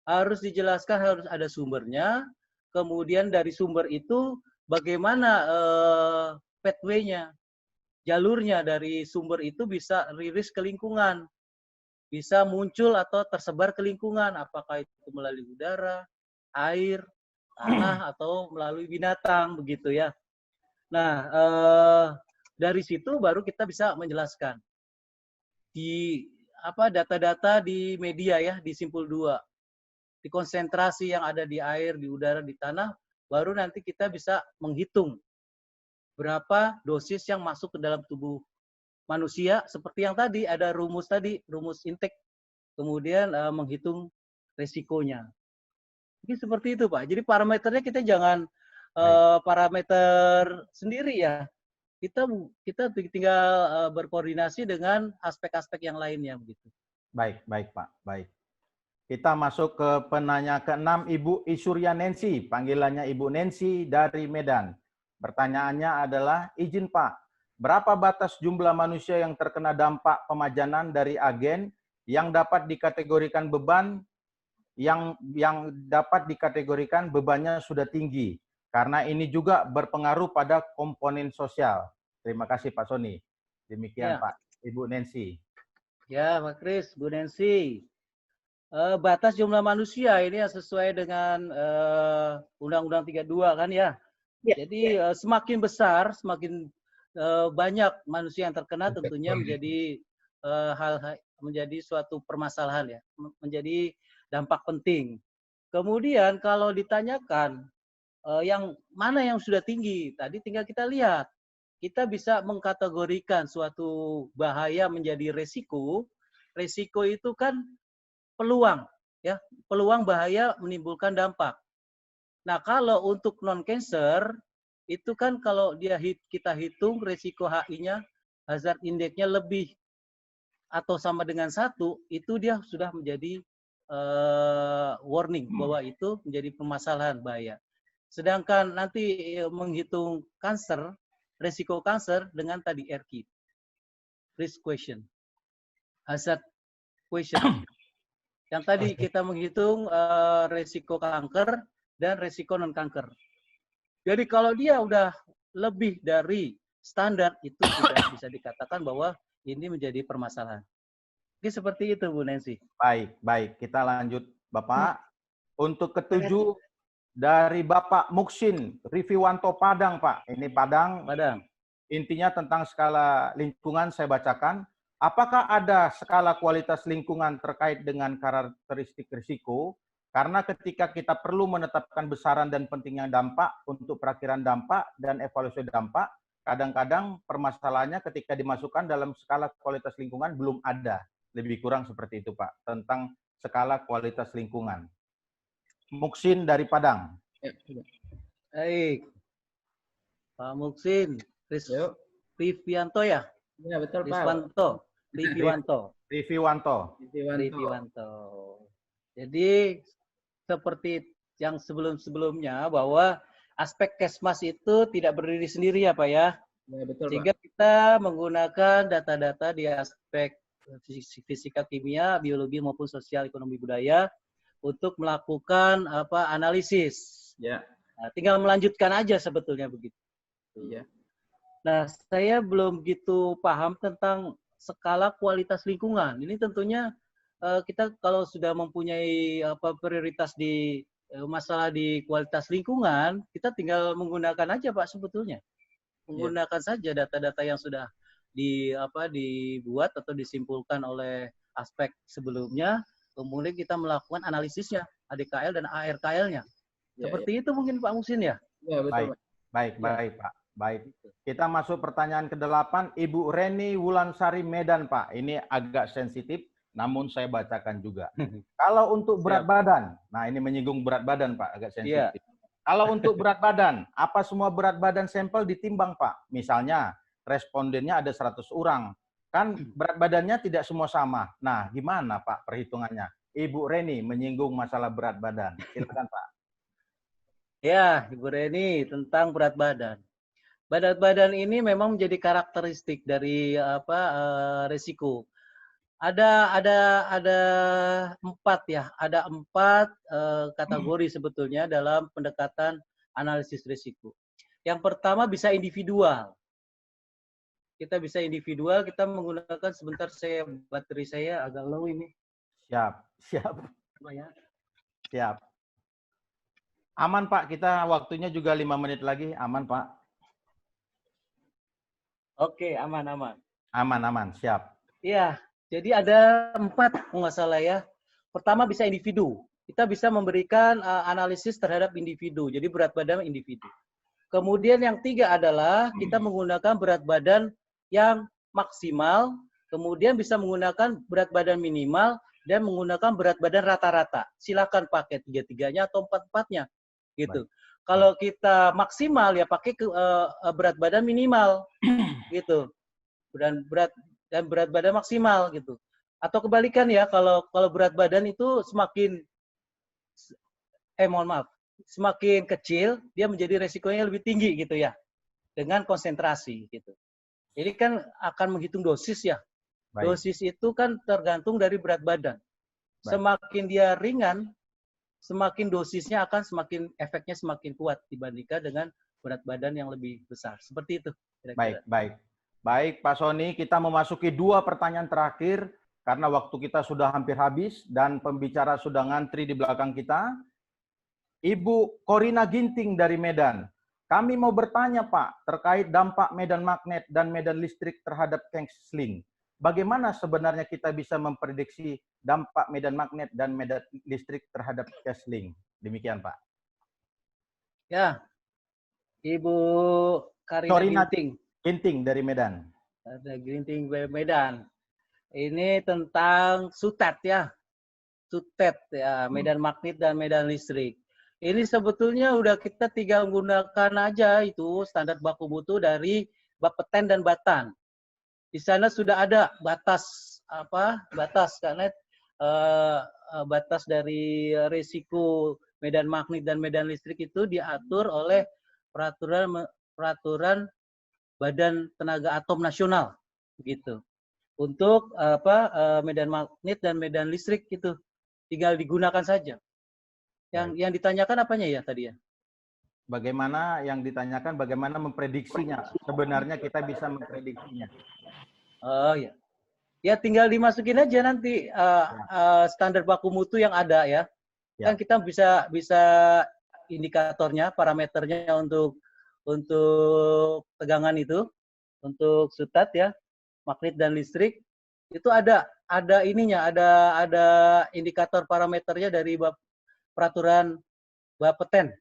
Harus dijelaskan, harus ada sumbernya. Kemudian dari sumber itu bagaimana pathway-nya, jalurnya dari sumber itu bisa rilis ke lingkungan. Bisa muncul atau tersebar ke lingkungan, apakah itu melalui udara, air, tanah, atau melalui binatang, begitu ya. Nah, dari situ baru kita bisa menjelaskan. Di data-data di media ya, di Simpul 2. Di konsentrasi yang ada di air, di udara, di tanah, baru nanti kita bisa menghitung berapa dosis yang masuk ke dalam tubuh manusia, seperti yang tadi ada rumus intake, kemudian menghitung resikonya. Jadi seperti itu, Pak. Jadi parameternya kita jangan parameter sendiri ya. Kita tinggal berkoordinasi dengan aspek-aspek yang lainnya begitu. Baik, Pak. Baik. Kita masuk ke penanya ke-6, Ibu Isurya Nancy. Panggilannya Ibu Nancy dari Medan. Pertanyaannya adalah, izin Pak, berapa batas jumlah manusia yang terkena dampak pemajanan dari agen yang dapat dikategorikan beban, yang dapat dikategorikan bebannya sudah tinggi? Karena ini juga berpengaruh pada komponen sosial. Terima kasih Pak Sony. Demikian ya. Pak. Ibu Nancy. Ya, Pak Kris, Bu Nancy. Batas jumlah manusia ini sesuai dengan Undang-Undang 32 kan ya. Jadi semakin besar, semakin banyak manusia yang terkena tentunya menjadi menjadi suatu permasalahan ya, menjadi dampak penting. Kemudian kalau ditanyakan yang mana yang sudah tinggi, tadi tinggal kita lihat. Kita bisa mengkategorikan suatu bahaya menjadi resiko. Resiko itu kan peluang, ya, peluang bahaya menimbulkan dampak. Nah, kalau untuk non-cancer, itu kan kalau kita hitung resiko HI-nya, hazard index-nya lebih atau sama dengan 1, itu dia sudah menjadi warning bahwa itu menjadi permasalahan bahaya. Sedangkan nanti menghitung kanker, resiko kanker dengan tadi RQ, risk question, hazard question. Yang tadi kita menghitung resiko kanker dan resiko non-kanker. Jadi kalau dia udah lebih dari standar, itu sudah bisa dikatakan bahwa ini menjadi permasalahan. Jadi seperti itu, Bu Nancy. Baik. Kita lanjut, Bapak. Untuk ke-7 dari Bapak Muksin Riviwanto Padang, Pak. Ini Padang. Intinya tentang skala lingkungan saya bacakan. Apakah ada skala kualitas lingkungan terkait dengan karakteristik risiko? Karena ketika kita perlu menetapkan besaran dan pentingnya dampak untuk perakhiran dampak dan evaluasi dampak, kadang-kadang permasalahannya ketika dimasukkan dalam skala kualitas lingkungan belum ada. Lebih kurang seperti itu, Pak, tentang skala kualitas lingkungan. Muksin dari Padang. Baik. Pak Muksin, Riviwanto ya? Ya, betul, Pak. Riviwanto. Jadi seperti yang sebelum-sebelumnya bahwa aspek Kesmas itu tidak berdiri sendiri ya Pak ya. Ya, betul, Sehingga Pak. kita menggunakan data-data di aspek fisika, kimia, biologi maupun sosial, ekonomi, budaya untuk melakukan analisis. Ya. Nah, tinggal melanjutkan aja sebetulnya begitu. Iya. Nah, saya belum begitu paham tentang skala kualitas lingkungan. Ini tentunya kita kalau sudah mempunyai prioritas di masalah di kualitas lingkungan, kita tinggal menggunakan aja Pak sebetulnya. Menggunakan saja data-data yang sudah dibuat atau disimpulkan oleh aspek sebelumnya, kemudian kita melakukan analisisnya, ADKL dan ARKL-nya. Seperti itu mungkin Pak Muhsin ya? Ya, betul, Baik, Pak. baik Pak. Baik. Kita masuk pertanyaan ke-8, Ibu Reni Wulansari Medan Pak. Ini agak sensitif, namun saya bacakan juga. Kalau untuk berat badan, nah ini menyinggung berat badan Pak, agak sensitif. Kalau untuk berat badan, apa semua berat badan sampel ditimbang Pak? Misalnya respondennya ada 100 orang, kan berat badannya tidak semua sama. Nah, gimana Pak perhitungannya? Ibu Reni menyinggung masalah berat badan. Silakan Pak. Ya, Ibu Reni tentang berat badan. Berat badan ini memang menjadi karakteristik dari risiko. Ada 4 ya, ada 4 kategori sebetulnya dalam pendekatan analisis risiko. Yang pertama bisa individual. Kita bisa individual, kita menggunakan sebentar baterai saya agak low ini. Siap. Siap. Aman Pak, kita waktunya juga 5 menit lagi, aman Pak. Oke, aman. Aman, siap. Iya, jadi ada 4 nggak salah ya. Pertama bisa individu. Kita bisa memberikan analisis terhadap individu. Jadi berat badan individu. Kemudian yang 3 adalah kita menggunakan berat badan yang maksimal. Kemudian bisa menggunakan berat badan minimal dan menggunakan berat badan rata-rata. Silakan pakai 3-3-nya atau 4-4-nya. Gitu. Baik. Kalau kita maksimal ya pakai berat badan minimal. Gitu. Dan berat badan maksimal gitu. Atau kebalikan ya, kalau berat badan itu semakin kecil, dia menjadi resikonya lebih tinggi gitu ya, dengan konsentrasi gitu. Jadi kan akan menghitung dosis ya. Baik. Dosis itu kan tergantung dari berat badan. Baik. Semakin dia ringan, semakin dosisnya akan efeknya semakin kuat dibandingkan dengan berat badan yang lebih besar. Seperti itu. Kira-kira. Baik, Pak Sony, kita memasuki 2 pertanyaan terakhir karena waktu kita sudah hampir habis dan pembicara sudah ngantri di belakang kita. Ibu Korina Ginting dari Medan. Kami mau bertanya Pak, terkait dampak medan magnet dan medan listrik terhadap Kensling. Bagaimana sebenarnya kita bisa memprediksi dampak medan magnet dan medan listrik terhadap Kensling? Demikian Pak. Ya, Ibu Korina Ginting dari Medan. Ada Ginting dari Medan. Ini tentang sutet ya. Sutet ya, medan magnet dan medan listrik. Ini sebetulnya udah kita tinggal menggunakan aja itu standar baku mutu dari Bapeten dan Batan. Di sana sudah ada batas karena batas dari risiko medan magnet dan medan listrik itu diatur oleh peraturan Badan Tenaga Atom Nasional gitu. Untuk medan magnet dan medan listrik itu tinggal digunakan saja. Yang ditanyakan apanya ya tadi ya? Bagaimana yang ditanyakan bagaimana memprediksinya? Sebenarnya kita bisa memprediksinya. Oh ya. Ya tinggal dimasukin aja nanti standar baku mutu yang ada ya. Kan kita bisa indikatornya, parameternya untuk tegangan itu, untuk sutet ya, magnet dan listrik itu ada ininya, ada indikator parameternya dari peraturan Bapeten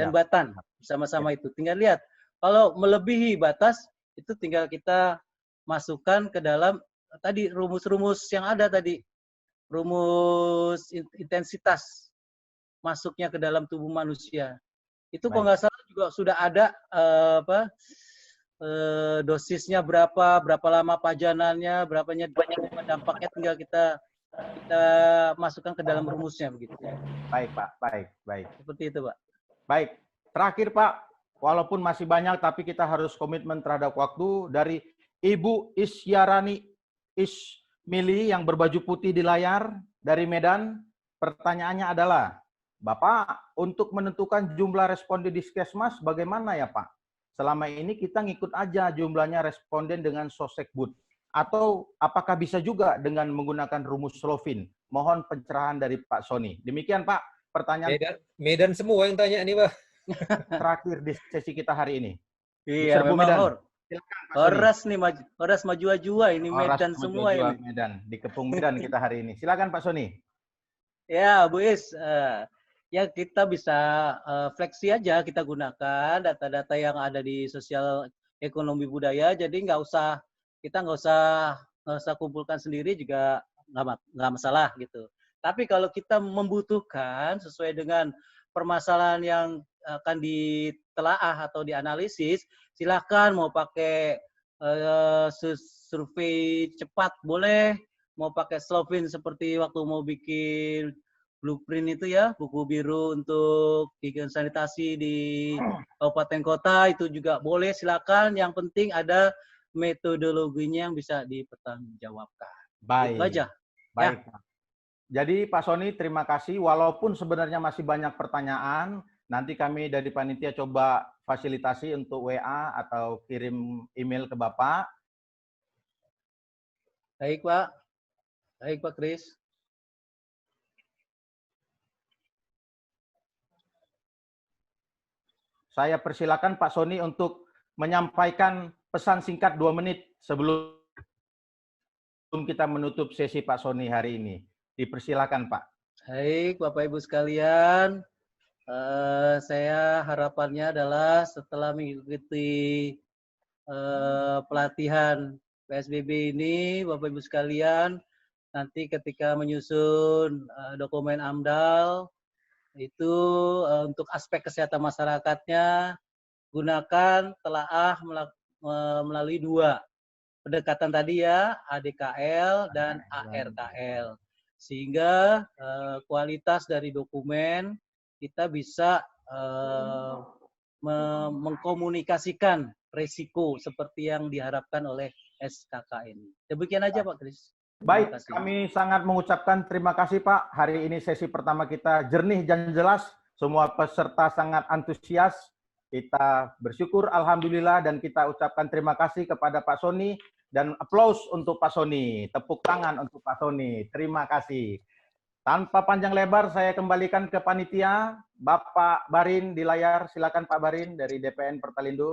dan Batan bersama-sama itu. Tinggal lihat kalau melebihi batas itu tinggal kita masukkan ke dalam tadi rumus-rumus yang ada tadi, rumus intensitas masuknya ke dalam tubuh manusia. Itu kalau nggak salah juga sudah ada dosisnya berapa lama pajanannya, banyak dampaknya, tinggal kita masukkan ke dalam rumusnya begitu. Baik Pak, baik. Seperti itu Pak. Baik, terakhir Pak, walaupun masih banyak, tapi kita harus komitmen terhadap waktu. Dari Ibu Isyarani Ismili yang berbaju putih di layar dari Medan, pertanyaannya adalah, Bapak, untuk menentukan jumlah responden di Skesmas bagaimana ya Pak? Selama ini kita ngikut aja jumlahnya responden dengan Sosekbud. Atau apakah bisa juga dengan menggunakan rumus Slovin? Mohon pencerahan dari Pak Sony. Demikian Pak, pertanyaan Medan semua yang tanya nih, Pak. terakhir di sesi kita hari ini. Iya, Serbu memang Medan. Silakan, Pak Sony. Horas nih, Horas maju-jua ini Medan semua ini. Medan, di Kepung Medan kita hari ini. Silakan Pak Sony. Ya, Bu Is, ya kita bisa fleksi aja, kita gunakan data-data yang ada di sosial ekonomi budaya, jadi kita nggak usah kumpulkan sendiri juga nggak masalah gitu. Tapi kalau kita membutuhkan sesuai dengan permasalahan yang akan ditelaah atau dianalisis, silakan mau pakai survei cepat boleh, mau pakai Slovin seperti waktu mau bikin blueprint itu ya, buku biru untuk kegiatan sanitasi di kabupaten kota itu juga boleh, silakan. Yang penting ada metodologinya yang bisa dipertanggungjawabkan. Baik. Itu aja. Baik. Ya. Jadi Pak Sony terima kasih. Walaupun sebenarnya masih banyak pertanyaan, nanti kami dari panitia coba fasilitasi untuk WA atau kirim email ke Bapak. Baik Pak. Baik Pak Kris. Saya persilakan Pak Sony untuk menyampaikan pesan singkat 2 menit sebelum kita menutup sesi Pak Sony hari ini. Dipersilakan Pak. Baik Bapak Ibu sekalian, saya harapannya adalah setelah mengikuti pelatihan PSBB ini, Bapak Ibu sekalian, nanti ketika menyusun dokumen AMDAL, itu untuk aspek kesehatan masyarakatnya, gunakan telaah melalui 2 pendekatan tadi ya, ADKL dan ARKL. Sehingga kualitas dari dokumen kita bisa mengkomunikasikan resiko seperti yang diharapkan oleh SKK ini. Demikian aja Pak Kris. Baik, kami sangat mengucapkan terima kasih Pak. Hari ini sesi pertama kita jernih dan jelas. Semua peserta sangat antusias. Kita bersyukur Alhamdulillah dan kita ucapkan terima kasih kepada Pak Sony. Dan aplaus untuk Pak Sony. Tepuk tangan untuk Pak Sony. Terima kasih. Tanpa panjang lebar, saya kembalikan ke panitia. Bapak Barin di layar. Silakan Pak Barin dari DPN Pertalindo.